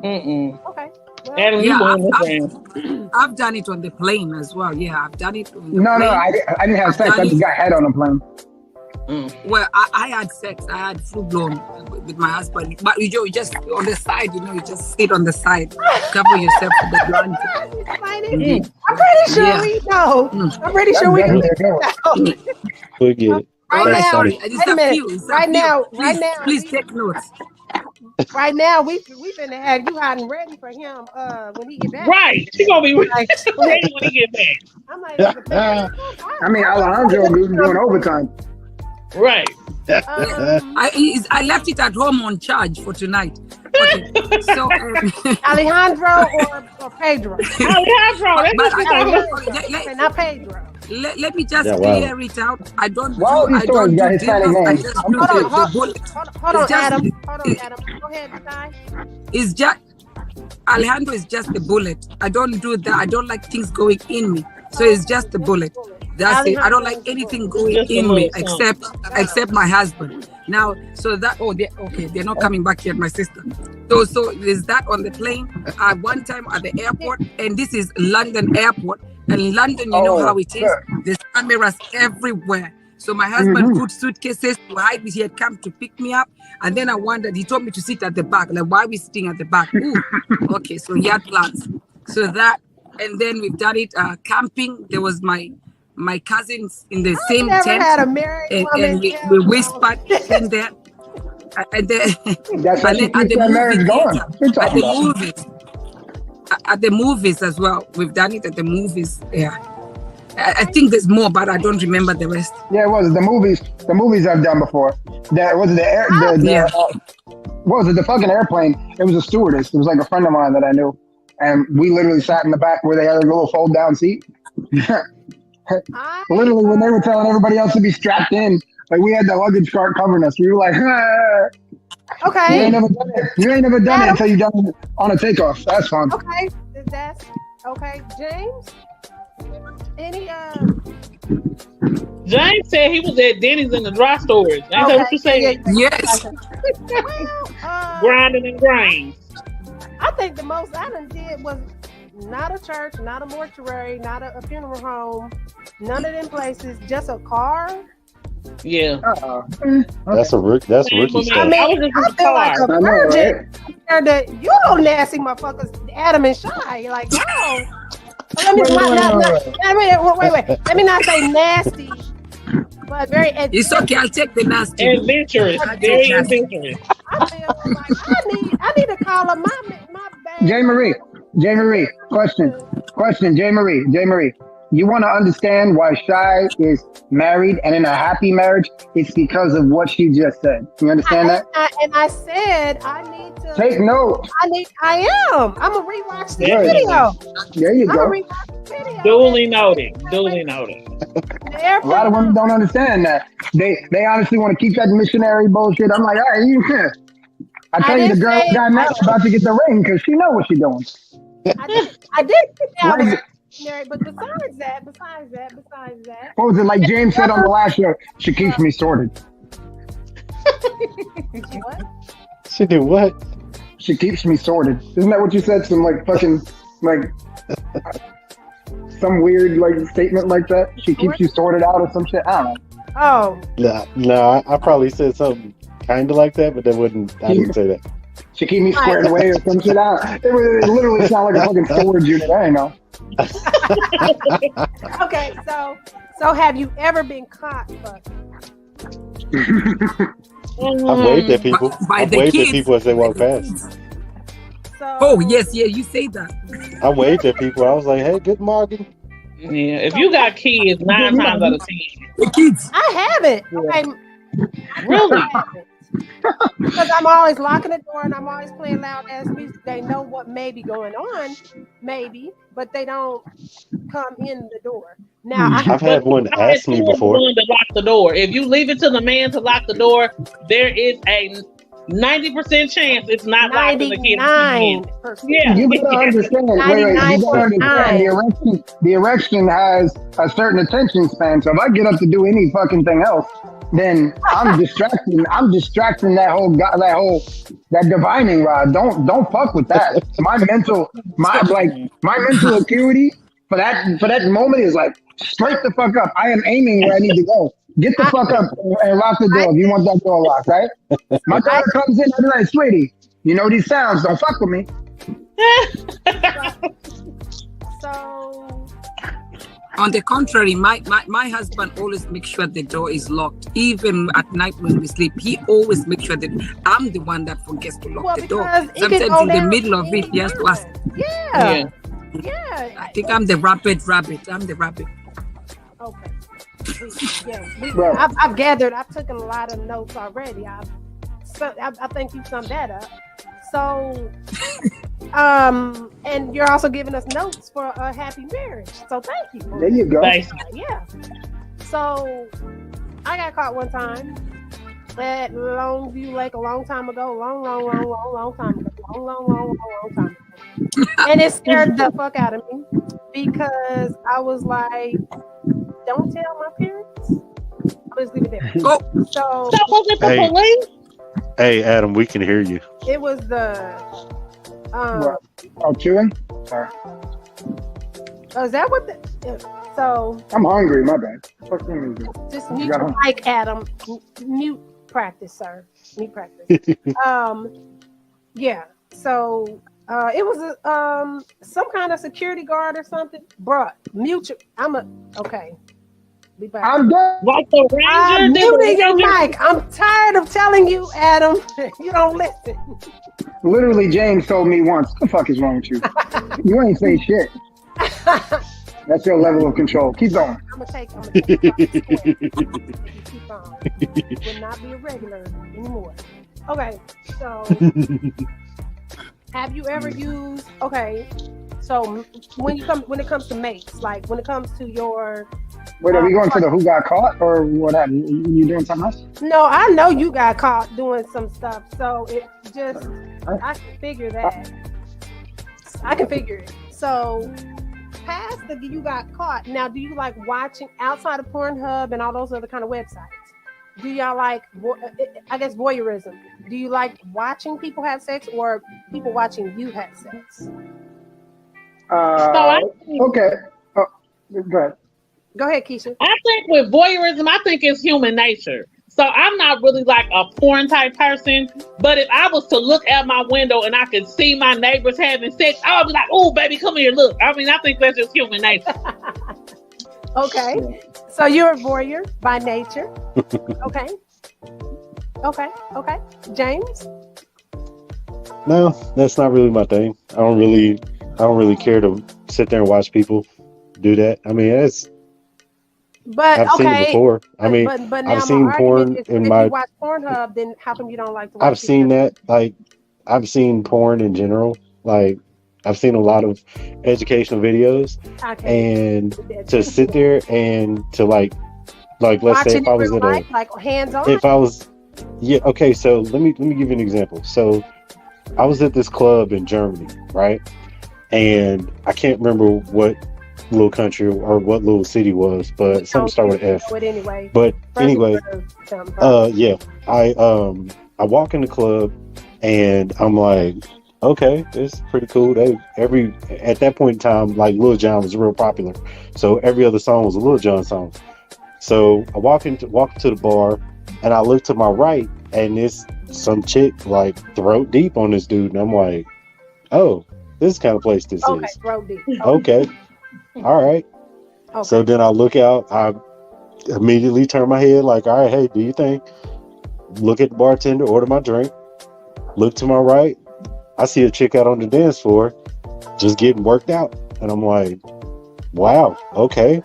Okay. Well, Adam, I've done it on the plane as well. Yeah, I've done it on the No, plane. I didn't have sex. I just got head on the plane. Well, I had sex. I had full blown with my husband. But you just on the side, you just sit on the side, cover yourself with the blanket. I'm pretty sure we know. I'm pretty sure we know. Forget it. Right now, wait a minute. Right now, please take notes. Right now, we finna have you hot and ready for him when he get back. Right, she gonna be ready Like, when he get back. I'm like, I mean, Alejandro was doing overtime. Right. I left it at home on charge for tonight. Okay. So Alejandro or Pedro? Alejandro, Not Pedro. Let me just clear it out. I don't do got his tiny name. I just do the bullet. Hold on, Adam. Go ahead, Ty. It's just Alejandro is just the bullet. I don't do that. I don't like things going in me. So it's just the bullet. That's it. I don't like anything going in me except my husband. Now, so that they're not coming back yet, my sister. So is that on the plane? One time at the airport, and this is London Airport. In London, you know how it is. Sure. There's cameras everywhere. So my husband put suitcases to hide me. He had come to pick me up. And then I wondered, he told me to sit at the back. Like, why are we sitting at the back? Ooh, okay, so he had plans. So that, and then we've done it camping. There was my cousins in the same never tent. had a married woman And we tell whispered in there. And then, That's how and she then at keeps the that movie marriage going. theater, What you at talking the about? movies. At the movies as well. We've done it at the movies. Yeah. I think there's more, but I don't remember the rest. Yeah, it was the movies. The movies I've done before. That was the air. Yeah. What was it? The fucking airplane. It was a stewardess. It was like a friend of mine that I knew, and we literally sat in the back where they had a little fold down seat. Literally, when they were telling everybody else to be strapped in, like we had the luggage cart covering us. We were like, you Okay. ain't never done it. You ain't never done it until you done it on a takeoff. That's fun. Okay. That's okay. James? Any James said he was at Denny's in the dry storage. Ain't that what you saying? Yes. Well, Grinding and grains. I think the most I done did was not a church, not a mortuary, not a funeral home, none of them places, just a car. Yeah. That's rookie I stuff. mean, I I was just in I the feel like car. a I know, virgin. That you know, nasty motherfuckers, Adam and Shy. Like, no. Let me wait. Let me not say nasty, but very. It's okay. I'll take the nasty. Adventurous. Very adventurous. I feel like I need to call up my bad. J. Marie, question, J. Marie. You want to understand why Shy is married and in a happy marriage? It's because of what she just said. You understand that? I said I need to Take note. I am. I'm gonna rewatch the There you video. There you I'm gonna go. rewatch the video. Duly noted. Duly noted. A lot of women don't understand that. They honestly want to keep that missionary bullshit. I'm like, all right, you can. I tell you, the girl got now about to get the ring because she know what she's doing. I did. Right. But besides that, What was it like James said on the last show? She keeps me sorted. what? She did what? She keeps me sorted. Isn't that what you said? Some like fucking like some weird like statement like that. She keeps you sorted out or some shit. I don't know. Oh, No, I probably said something kind of like that, but that wouldn't. I didn't say that. She keep me squared away or some shit. It literally sounded like a fucking storage unit. I ain't know. okay. So have you ever been caught? I've waved at people. By I've the waved kids. at people as they walk past. So, Oh, yes, yeah, you say that. I waved at people. I was like, "Hey, good morning." Yeah. If you got kids, 9 times out of 10. The kids. I haven't. Okay. Really? I haven't. Because I'm always locking the door and I'm always playing loud ass music. They know what may be going on, but they don't come in the door. Now I've had one I had ask me two of before. them to lock the door. If you leave it to the man to lock the door, there is a 90% chance it's not locked and the kid is in. 99%. Yeah. You gotta understand. Wait, you gotta understand. The erection has a certain attention span. So if I get up to do any fucking thing else, then I'm distracting that divining rod. Don't fuck with that. My mental acuity for that moment is like straight the fuck up. I am aiming where I need to go. Get the fuck up and lock the door if you want that door locked, right? My daughter comes in, I'm like, sweetie, you know these sounds, don't fuck with me. So On the contrary, my husband always makes sure the door is locked. Even at night when we sleep, he always makes sure that I'm the one that forgets to lock the door. because it can Sometimes go in the down middle of it, he has to ask. Yeah. Yeah. I think I'm the rabbit. I'm the rabbit. Okay. Bro. I've gathered. I've taken a lot of notes already. I think you summed that up. So, and you're also giving us notes for a happy marriage. So thank you. There you go. Thanks. Yeah. So I got caught one time at Longview Lake a long time ago. Long time ago. Long time ago. And it scared the fuck out of me because I was like, don't tell my parents. I'll just leave it there. Oh, So Stop looking for Hey. police. Hey, Adam, we can hear you. it was the What? Oh, chewing? Is that what the? So I'm hungry. My bad. Fuck them. just You mute got your home. mic, Adam. Mute practice, sir. Mute practice. Yeah. So it was some kind of security guard or something. Bruh, mute your. Okay. Be back. I'm done. Like the I'm Ranger, did the muting your Ranger- mic. I'm tired of telling you, Adam. You don't listen. Literally, James told me once, "What the fuck is wrong with you? You ain't say shit." That's your level of control. Keep going. I'm gonna take it if you keep on. You will not be a regular anymore. Okay, so have you ever used? Okay, so when it comes to mates, like when it comes to your. Wait, are we going to the who got caught or what happened? You doing something else? No, I know you got caught doing some stuff, so it just I can figure that. I can figure it. So past the you got caught. Now, do you like watching outside of Pornhub and all those other kind of websites? Do y'all like, I guess, voyeurism? Do you like watching people have sex or people watching you have sex? Okay. Oh, go ahead. Go ahead, Keisha. I think with voyeurism, I think it's human nature. So I'm not really like a porn type person, but if I was to look out my window and I could see my neighbors having sex, I would be like, "Oh, baby, come here, look." I mean, I think that's just human nature. Okay, so you're a voyeur by nature. Okay. James. No, that's not really my thing. I don't really care to sit there and watch people do that. I mean, But I've seen it before. I mean, but now I've seen my porn argument is, in if my. you watch Pornhub, then how come you don't like to watch? I've seen that. Like, I've seen porn in general. Like, I've seen a lot of educational videos, and to sit there and to like let's say if I was at a like hands on. if I was yeah okay, so let me give you an example. So I was at this club in Germany, right? And I can't remember what little country or what little city was, but something start with F. Anyway. But anyway, yeah, I walk in the club and I'm like, okay, this is pretty cool. At that point in time, like Lil Jon was real popular, so every other song was a Lil Jon song. So I walk into the bar and I look to my right and it's some chick like throat deep on this dude, and I'm like, oh, this is the kind of place this is. Throat deep. Okay. All right. Okay. So then I look out, I immediately turn my head like, all right, hey, do you think? Look at the bartender, order my drink, look to my right, I see a chick out on the dance floor just getting worked out. And I'm like, wow, okay.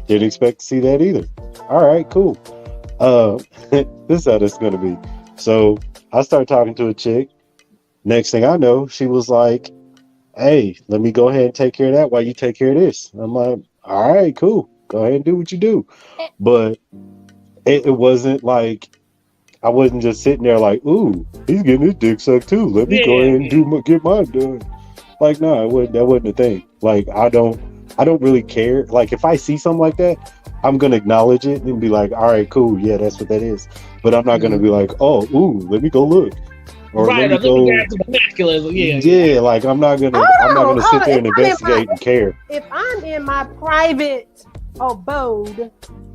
Didn't expect to see that either. All right, cool. This is how this is going to be. So I started talking to a chick. Next thing I know, she was like, hey, let me go ahead and take care of that while you take care of this. I'm like, all right, cool. Go ahead and do what you do. But it wasn't like, I wasn't just sitting there like, ooh, he's getting his dick sucked too. Let me go ahead and get mine done. Like, no, that wasn't a thing. Like, I don't really care. Like, if I see something like that, I'm gonna acknowledge it and be like, all right, cool, yeah, that's what that is. But I'm not gonna be like, oh, ooh, let me go look. Or right, let me go. Yeah, like I'm not gonna sit there and investigate and care. If I'm in my private abode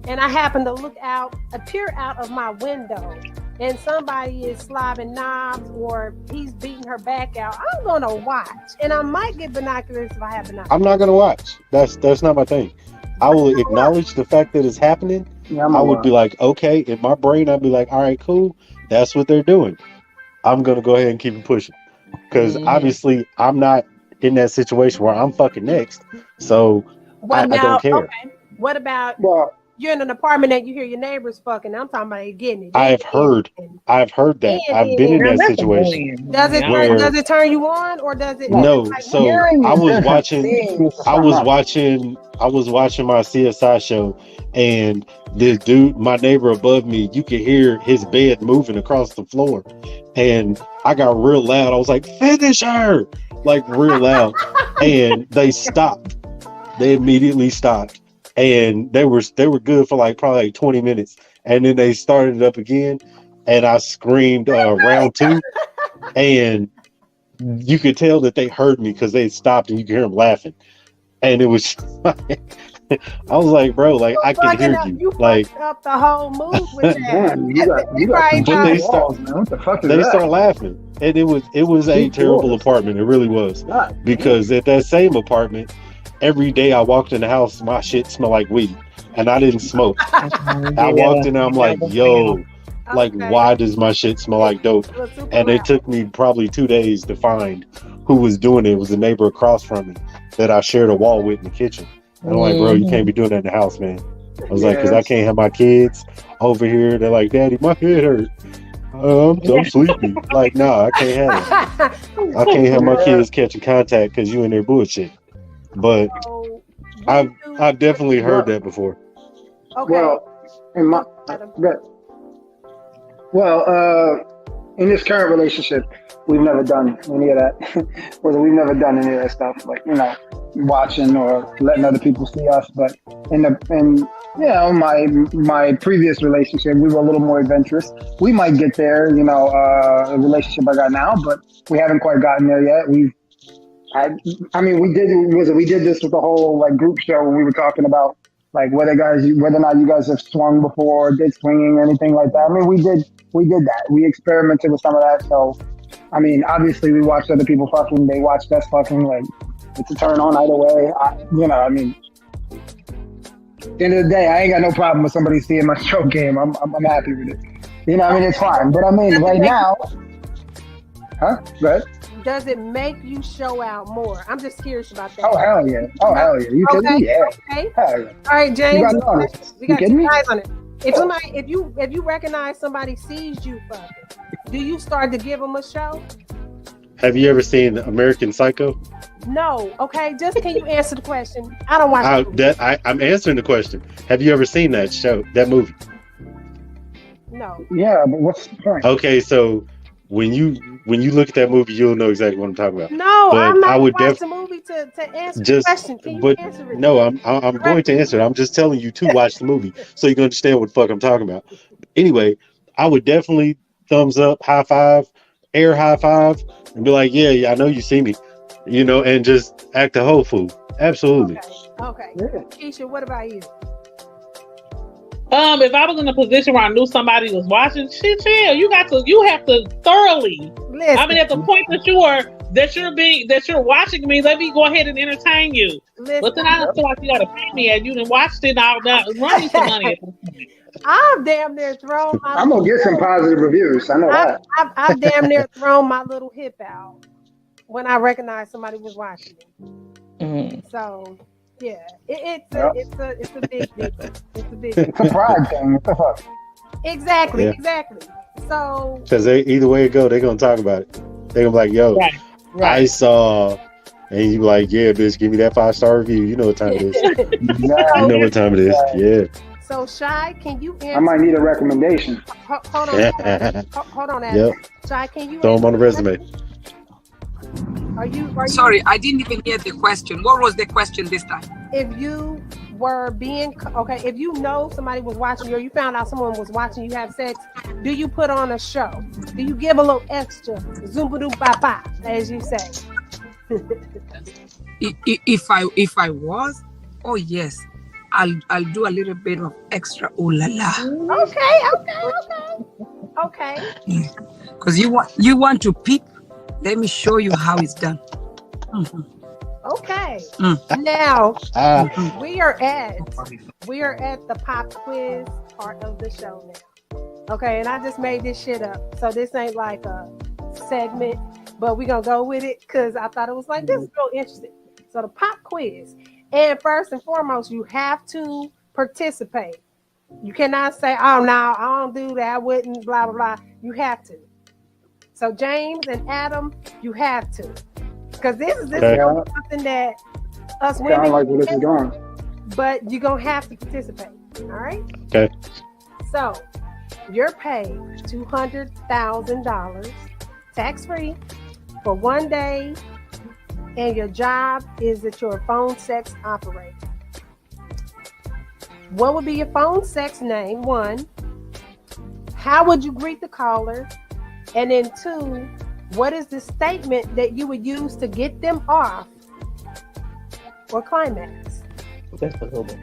and I happen to peer out of my window and somebody is slobbing knobs or he's beating her back out, I'm gonna watch. And I might get binoculars if I have binoculars. I'm not gonna watch. That's not my thing. I will acknowledge the fact that it's happening. Yeah, I would be like, okay, in my brain, I'd be like, all right, cool, that's what they're doing. I'm gonna go ahead and keep it pushing. Because obviously I'm not in that situation where I'm fucking next. So I don't care. Okay. What about you're in an apartment and you hear your neighbors fucking? I'm talking about getting it. I've heard that. I've been in that situation. Does it turn you on or does it? No. So I was watching my CSI show, and this dude, my neighbor above me, you could hear his bed moving across the floor, and I got real loud. I was like, "Finish her!" Like real loud, and they stopped. They immediately stopped. And they were good for probably 20 minutes. And then they started it up again. And I screamed round two. And you could tell that they heard me because they stopped and you could hear them laughing. and it was like, I was like, bro, like I can hear you. You Like, fucked up the whole move with that. Damn, you got Right, some but they big walls, man. What the fuck is they that? started laughing, and it was a Big terrible doors. apartment. It really was, God, because at that same apartment, every day I walked in the house, my shit smelled like weed, and I didn't smoke. I walked in, and I'm like, yo, like, Okay. why does my shit smell like dope? It was super And it loud. took me probably 2 days to find who was doing it. It was a neighbor across from me that I shared a wall with in the kitchen. And I'm like, bro, you can't be doing that in the house, man. I was like, because I can't have my kids over here. They're like, Daddy, my head hurt. I'm sleepy. Like, nah, I can't have it. I can't have my kids catching contact because you in there bullshit. But So, I've definitely heard that before. okay. Well, in my in this current relationship, we've never done any of that. Whether we've never done any of that stuff, like, you know, watching or letting other people see us. But in my previous relationship, we were a little more adventurous. We might get there, you know, a relationship I got now, but we haven't quite gotten there yet. We did this with the whole like group show when we were talking about like whether or not you guys have swung before, did swinging, anything like that. I mean, we did that. We experimented with some of that. So, I mean, obviously we watched other people fucking. They watched us fucking. Like, it's a turn on either way. I mean, at the end of the day, I ain't got no problem with somebody seeing my stroke game. I'm happy with it. You know, I mean, it's fine. But I mean, right now, huh? Go ahead. Does it make you show out more? I'm just curious about that. Oh, hell yeah. You kidding me? Yeah. Okay. Hell yeah. All right, James. You got me on it. We You got kidding me? two eyes on it. If you recognize somebody sees you fucking, do you start to give them a show? Have you ever seen American Psycho? No. Okay. Just can you answer the question? I don't watch. I'm answering the question. Have you ever seen that show, that movie? No. Yeah, but what's the point? Okay, so when you look at that movie, you'll know exactly what I'm talking about. No, But I'm not I would watch the movie to answer the question. Can you answer it? No, I'm going to answer it. I'm just telling you to watch the movie so you can understand what the fuck I'm talking about. Anyway, I would definitely thumbs up, high five, air high five, and be like, yeah, I know you see me, you know, and just act a whole fool. Absolutely. Okay. Yeah. Keisha, what about you? If I was in a position where I knew somebody was watching, shit, chill. You have to thoroughly. Listen. I mean, at the point that you're watching me, let me go ahead and entertain you. Listen. But then I don't feel like you got to pay me, and you done watched it all. Run me some money. At this point. I've damn near thrown my. I'm gonna get some positive reviews. I know that. I've damn near thrown my little hip out when I recognized somebody was watching me. Mm-hmm. So yeah, it's a big deal. It's a big deal. It's a pride thing. What the fuck? Exactly, Yeah. exactly. So Because either way it go, they're going to talk about it. They're going to be like, yo, Right. I saw, and you be like, yeah, bitch, give me that 5-star review. You know what time it is. Yeah, You know what time it is. Yeah. so Shy, can you answer? I might need a recommendation. Hold on, hold on, Adam. Yep. Shy, can you? Throw them on the answer resume. that? Are you? Sorry, I didn't even hear the question. What was the question this time? If you were being if you know somebody was watching you, or you found out someone was watching you have sex, do you put on a show? Do you give a little extra zoomba doom ba ba, as you say? If I was, oh yes, I'll do a little bit of extra ooh la la. Okay. Because you want to peep. Let me show you how it's done. Mm-hmm. Okay. Mm. Now Ah, we are at the pop quiz part of the show now. Okay, and I just made this shit up, so this ain't like a segment, but we're gonna go with it because I thought it was like this is real interesting. So the pop quiz, and first and foremost, you have to participate. You cannot say, "Oh no, I don't do that. I wouldn't." Blah blah blah. You have to. So James and Adam, you have to, because this is Okay. something that us I women. don't like where this is going. But you're gonna have to participate. All right. okay. So you're paid $200,000 tax-free for 1 day, and your job is that you're a phone sex operator. What would be your phone sex name? 1. How would you greet the caller? And then 2, what is the statement that you would use to get them off or climax? That's a little bit.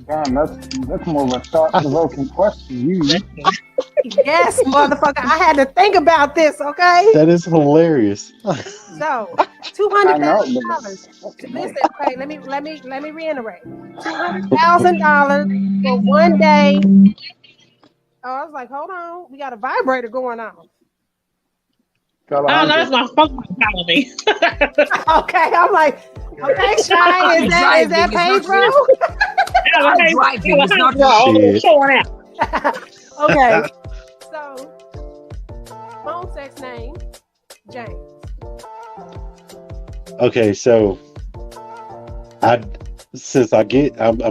Damn, that's more of a thought-provoking question. Yes, motherfucker. I had to think about this, okay? That is hilarious. So, I know. $200,000. Listen, okay, let me reiterate. $200,000 for one day. Oh, I was like, hold on, we got a vibrator going on. Oh, no, that's my phone calling me. Okay, I'm like, okay, Shy, is that Pedro? I'm driving. It's not Shit. Showing out. Okay, so phone sex name, James. Okay, so I'm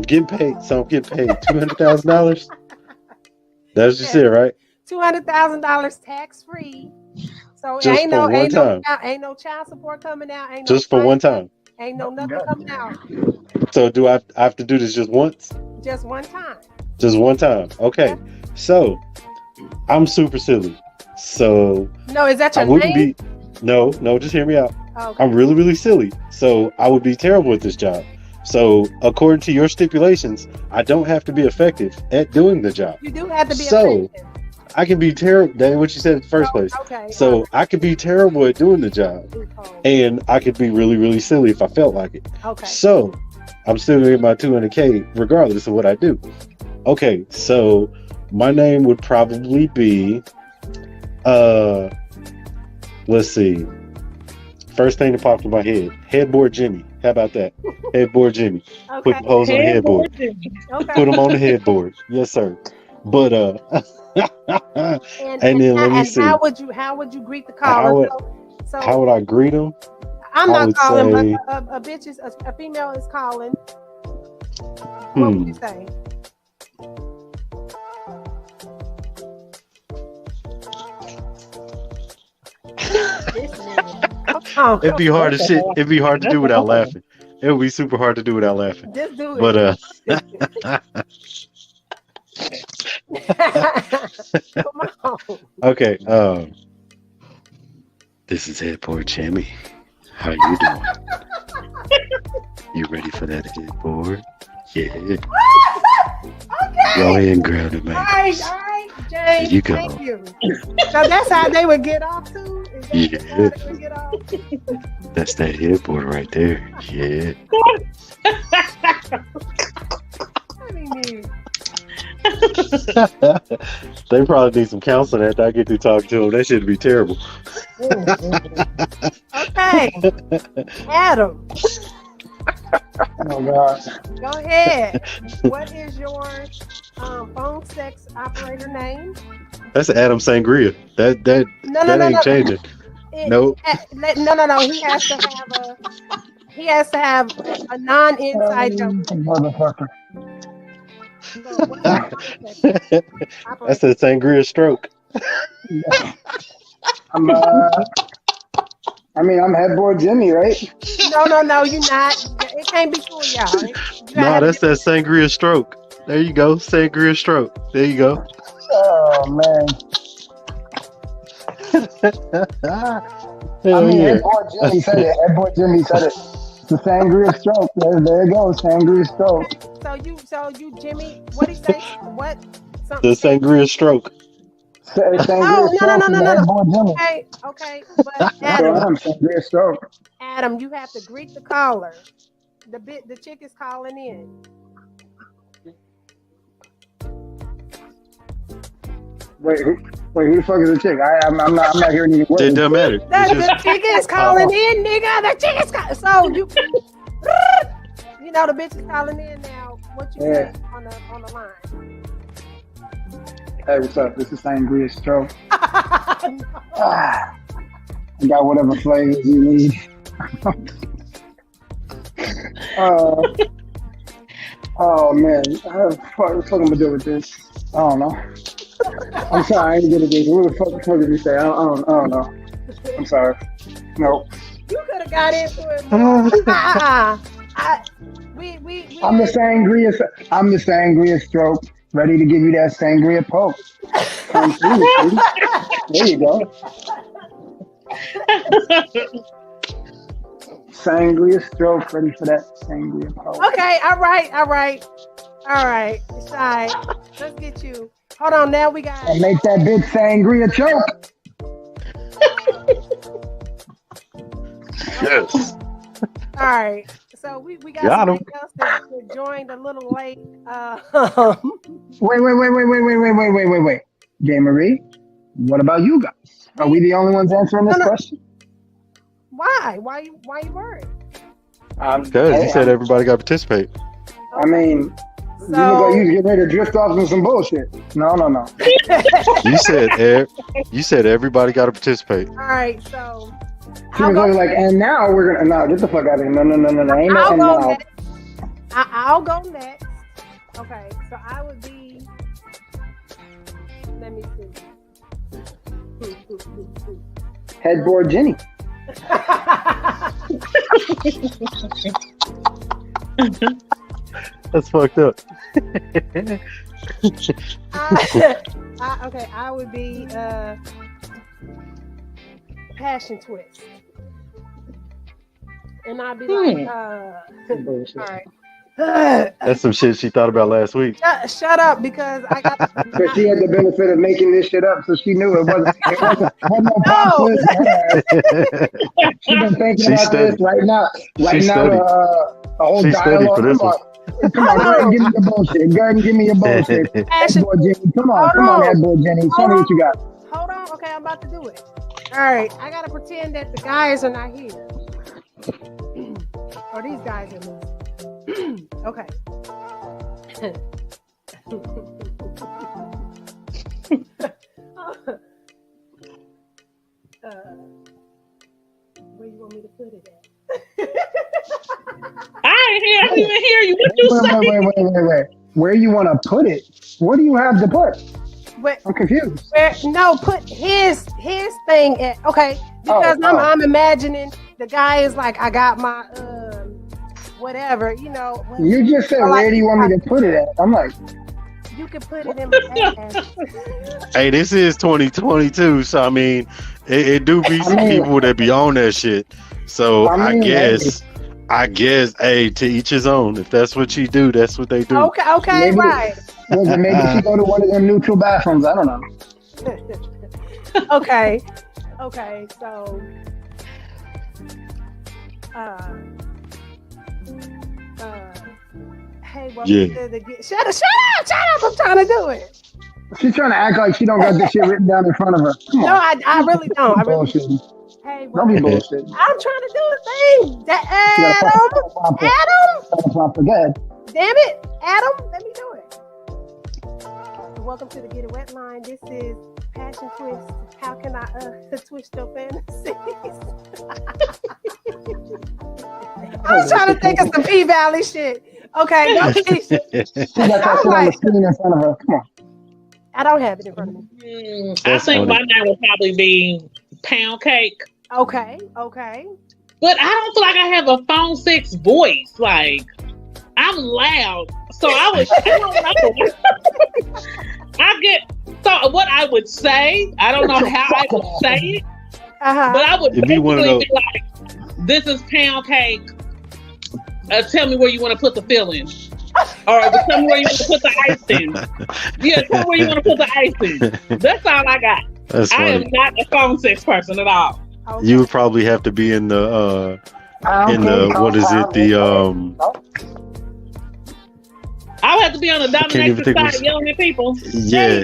getting paid, so I'm getting paid $200,000. That's just it, right? $200,000 tax free. So Just ain't for no one time. ain't no child support coming out. Ain't Just no for one time. Ain't no nothing coming out. So do I have to do this just once? Just one time. Just one time. Okay. So I'm super silly. So No, is that I your wouldn't name? be. No, just hear me out. Okay. I'm really, really silly. So I would be terrible at this job. So according to your stipulations, I don't have to be effective at doing the job. You do have to be So effective. I can be terrible. That's what you said in the first place. Okay. So I could be terrible at doing the job, and I could be really, really silly if I felt like it. Okay. So I'm still gonna get my $200K regardless of what I do. Okay, so my name would probably be let's see. First thing that popped in my head, Headboard Jimmy. How about that? Headboard Jimmy. Put Okay. the hoes on the headboard. Okay. Put them on the headboard. Yes, sir. But and then let me see. How would you greet the caller? How would I greet them? I'm I not would calling, say- but a bitch is a female is calling. What Hmm. would you say? This nigga. Come on. It'd be hard to shit. It'd be hard to do without laughing. It would be super hard to do without laughing. Just do it. But Come on. okay. This is Headboard Jimmy. How you doing? You ready for that headboard? Yeah. Okay. Go ahead and grab the All man. right, James. There you go. Thank you. So that's how they would get off too. Is that how they would get off? That's that headboard right there. Yeah. I mean, They probably need some counseling after I get through talking to them. That should be terrible. okay, Adam, Oh God. go ahead. What is your phone sex operator name? That's Adam Sangria. That No, ain't changing. Nope. No. He has to have a non-inside joke. Motherfucker. So what is your phone sex operator? That's a Sangria stroke. I'm Headboard Jimmy, right? No, you're not. It can't be two of y'all. No, that's that Sangria stroke. There you go. Sangria stroke. There you go. Oh man. Hell yeah. Headboard Jimmy said it. Headboard Jimmy said it. The Sangria stroke. There it goes. Sangria stroke. So you, Jimmy. What did he say? What? The Sangria stroke. Sangria Oh, stroke. no. Headboard Jimmy. Okay. But Adam, Sangria stroke. Adam, you have to greet the caller. The chick is calling in. Wait, who the fuck is the chick? I'm not hearing any words. It doesn't matter. It's The just- chick is calling in, nigga. The chick is calling. So you know the bitch is calling in now. What you say on the line? Hey, what's up? This is Sangria stroke. No. You got whatever flavors you need. Oh man, what the fuck I'm gonna do with this? I don't know. I'm sorry, I ain't good at this. What the fuck did you say? I don't know. I'm sorry. Nope. You could have got into it more. I'm the Sangria stroke, ready to give you that Sangria poke. Come through, sweetie. There you go. Sangria stroke, ready for that sangria power. Okay, all right. Shy, let's get you. Hold on, now we got. And make that bitch sangria choke. Yes. All right, so we got Got 'em. somebody else that joined a little late. Wait. Jay Marie, what about you guys? Are we the only ones answering this No. question? Why? Why you worried? Because you said everybody got to participate. I mean, you look like you getting ready to drift off into some bullshit. No. You said everybody got to participate. All right, so She was looking like, and now we're gonna get the fuck out of here. No. Ain't no and now. I'll go next. Okay, so I would be. Let me see. Headboard Jenny. That's fucked up. Okay, I would be Passion Twist. And I'd be like, all right. That's some shit she thought about last week. Shut up, because I got. But she had the benefit of making this shit up, so she knew it wasn't no pop quiz. She's been thinking about this right now. Right now, a whole dialogue. For this one. Come on, go ahead and give me your bullshit. Go ahead and give me your bullshit. Headboard Jenny. Come on, Headboard Jenny. Tell me what you got. Hold on. Okay, I'm about to do it. All right, I gotta pretend that the guys are not here. Or these guys are moving. Okay. Where you want me to put it at? I didn't even hear you. What you say? Wait. Where you want to put it? What do you have to put? I'm confused. Put his thing at. Okay, because I'm imagining the guy is like, I got my whatever, you know. You just said, where do you want me to put it at? I'm like, you can put it in my ass. Hey, this is 2022, so I mean, it do be some people that be on that shit. So I guess, hey, to each his own. If that's what you do, that's what they do. Okay, maybe, right. Maybe she go to one of them neutral bathrooms. I don't know. Okay, so hey, what we did again. Shut up, I'm trying to do it. She's trying to act like she don't got this shit written down in front of her. Come on. No, I really don't. Hey, don't be bullshit. I'm trying to do a thing. Adam. Damn it, Adam, let me do it. Welcome to the Get It Wet line. This is Passion Twist. How can I twist your fantasies? I was trying to think of some P-Valley shit. Okay, no, she got that shit on the screen in front of her. Come on. I don't have it in front of me. I think my name would probably be Pound Cake. Okay. But I don't feel like I have a phone sex voice. Like, I'm loud. So I don't know. So what I would say, I don't know how I would say it, but I would basically be like, this is Pound Cake. Tell me where you want to put the filling. Or tell me where you want to put the ice in. Yeah, tell me where you want to put the ice in. That's all I got. I am not a phone sex person at all. Okay. You would probably have to be in the what is it? I would have to be on the dominatrix side yelling at people. Yeah,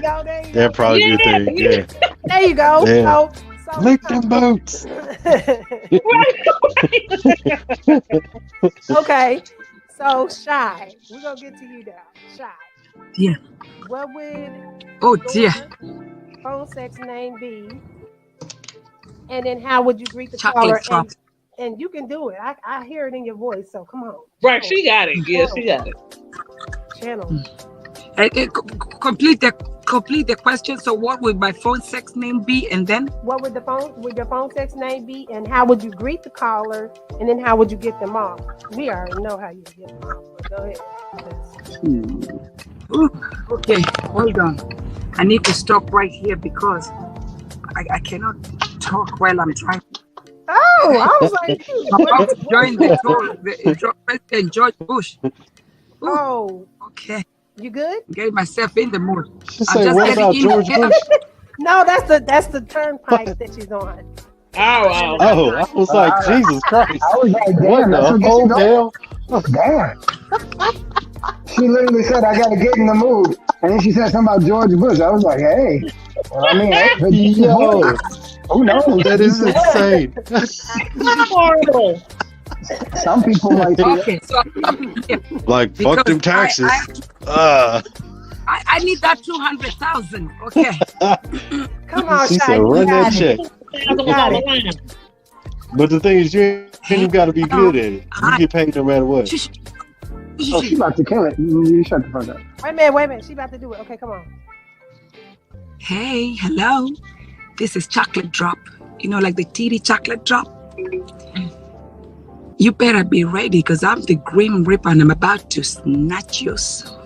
that's probably a good thing. Yeah. There you go. Yeah. So lick them boots. Okay. So Shy, we're gonna get to you now. Shy. Yeah. What would phone sex name be? And then how would you greet the caller? And you can do it. I hear it in your voice, so come on. Right, she got it. Yeah, she got it. Channel. Complete the question. So what would my phone sex name be? And then what would your phone sex name be? And how would you greet the caller? And then how would you get them off? We already know how you get them off. Go ahead. Okay, hold on. I need to stop right here because I cannot talk while I'm driving. Oh, I was like, I'm about to join the tour, President George Bush. Ooh, oh, okay, you good? getting myself in the mood. She I'm say, just what getting about in. George Bush? No, that's the turnpike that she's on. Oh, Oh, I was like, Jesus Christ. I was like, What damn, that's the what gets whole you going. hell? Damn. She literally said, I got to get in the mood. And then she said something about George Bush. I was like, hey. Well, I mean, hey, but Yo, who knows? that is insane. horrible. Some people might see it. Okay, so yeah, Like, fuck them because taxes. I need that 200,000. Okay. Come on, She Shy, said, you run got that it. check. Got it. But the thing is, you ain't got to be good at it. You get paid no matter what. Shh, shh, Oh, she's about to kill it. You shut the fuck up. Wait a minute. She about to do it. Okay, come on. Hey, hello. This is Chocolate Drop. You know, like the TD Chocolate Drop. You better be ready because I'm the Grim Reaper and I'm about to snatch your soul.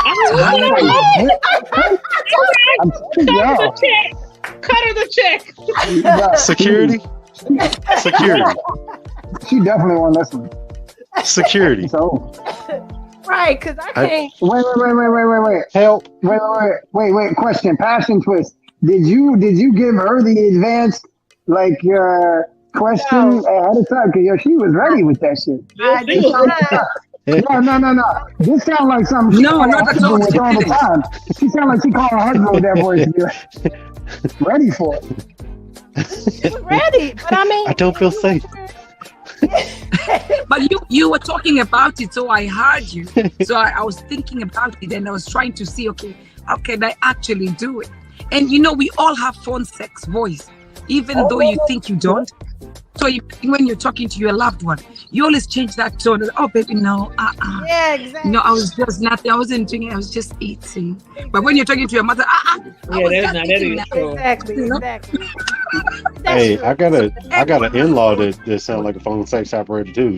I'm telling y'all. Cut her the check. Yeah, Security? Security. she definitely won this one. Security. So, Right, because I can't. wait. Help. Wait. Question. Passion twist. Did you give her the advanced question ahead of time? Cause she was ready with that shit. I did not. No. This sounds like something. No, not at all. With all the time. She sounds like she called her husband with that voice. To be like, ready for it. She was ready, but I mean, I don't feel safe. But you were talking about it, so I heard you. So I was thinking about it and I was trying to see, okay, how can I actually do it? And you know, we all have phone sex voice, even though you think you don't. So when you're talking to your loved one, you always change that tone. Oh, baby, no, Yeah, exactly. No, I was just nothing. I wasn't doing it. I was just eating. But when you're talking to your mother, Yeah, that's not that is true. Exactly. You know? That's Hey, true. I got an in-law that sounds like a phone sex operator too.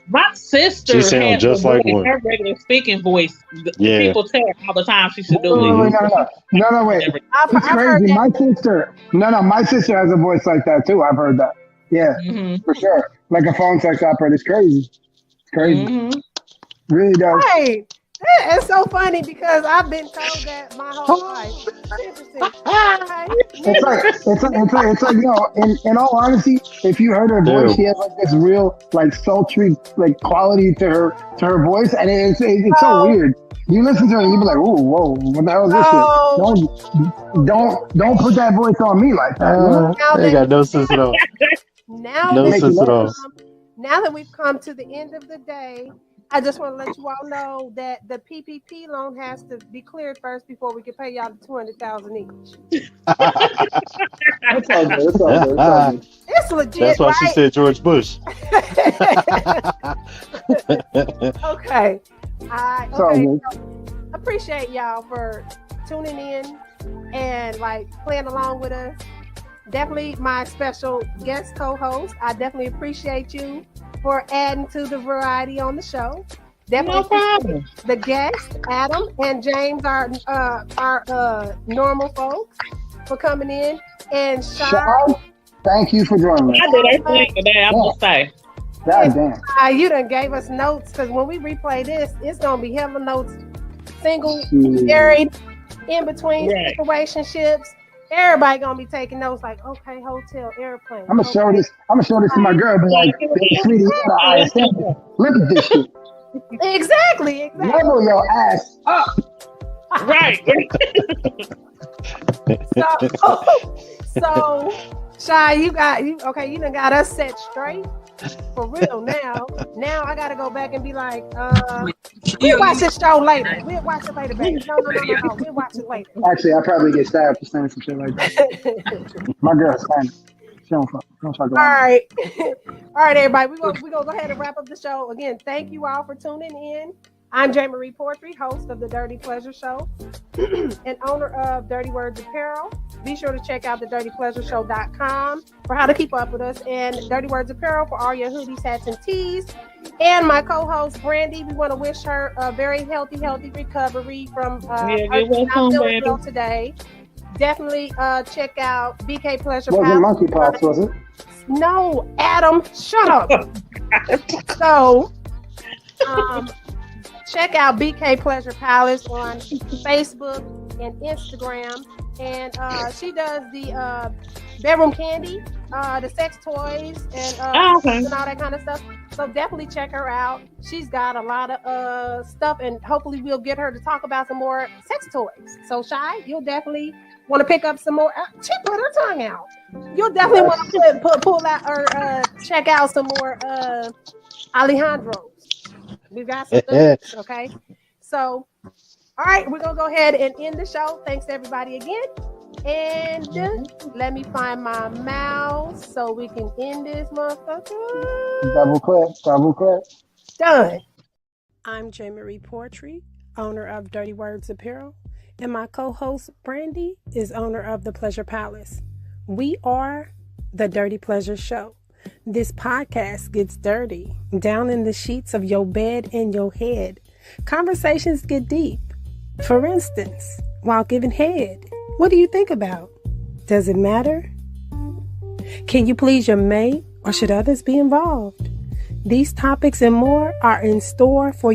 My sister She sound has just the like voice, one. her regular speaking voice. Yeah. People tell her all the time she should do Wait, it. no, wait. I've It's heard crazy. that. My sister has a voice like that too. I've heard that. Yeah, Mm-hmm. for sure. Like a phone sex operator. It's crazy. It's crazy. Mm-hmm. Really does. Right. It's so funny because I've been told that my whole life. Interesting. It's like in all honesty, if you heard her voice, Dude. she has like this real like sultry like quality to her voice, and it's so weird. You listen to it and you be like, "Ooh, whoa, what the hell is this shit?" Don't put that voice on me like that. They got no sense at all. Now No that sense at all. Now that we've come to the end of the day, I just want to let you all know that the PPP loan has to be cleared first before we can pay y'all the $200,000 each. It's all good. It's all good. It's legit. That's why right? she said George Bush. Okay. It's all Okay. good. So, appreciate y'all for tuning in and like playing along with us. Definitely my special guest co-host. I definitely appreciate you for adding to the variety on the show. Definitely No problem. the guests, Adam and James, our normal folks, for coming in. And Sean, thank you for joining me. I did everything today, I must say. God damn. you done gave us notes because when we replay this, it's gonna be hella notes. Single, Shit. married, in between Right. situationships. Everybody gonna be taking notes like, okay, hotel, airplane. I'm gonna show this. I'm gonna show this to my girl. Be like, "Hey, sweetie, you got an eye standard. Look at this shit. Exactly. Level your ass up." Right. So, Shy, you done got us set straight for real now. Now I gotta go back and be like, we'll watch this show later. We'll watch it later, baby. No. We'll watch it later. Actually, I probably get stabbed for saying some shit like that. My girl's Spanish. She don't fuck All around. right. All right, everybody. We're gonna go ahead and wrap up the show. Again, thank you all for tuning in. I'm J. Marie Portry, host of the Dirty Pleasure Show and owner of Dirty Words Apparel. Be sure to check out the dirtypleasureshow.com for how to keep up with us, and Dirty Words Apparel for all your hoodies, hats, and tees. And my co-host Brandy, we want to wish her a very healthy recovery from get well soon, baby. today. Definitely check out BK Pleasure Wasn't Palace. monkeypox, was it? No, Adam, shut up. So, check out BK Pleasure Palace on Facebook and Instagram, and she does the bedroom candy, the sex toys, and and all that kind of stuff. So definitely check her out. She's got a lot of stuff, and hopefully we'll get her to talk about some more sex toys. So Shy, you'll definitely want to pick up some more. She put her tongue out. You'll definitely want to pull out or check out some more Alejandros. We've got some things, okay? So, all right, we're going to go ahead and end the show. Thanks, everybody, again. And let me find my mouse so we can end this motherfucker. Double clip. Done. I'm Jamie Marie Portree, owner of Dirty Words Apparel, and my co-host, Brandy, is owner of The Pleasure Palace. We are The Dirty Pleasure Show. This podcast gets dirty, down in the sheets of your bed and your head. Conversations get deep. For instance, while giving head, what do you think about? Does it matter? Can you please your mate, or should others be involved? These topics and more are in store for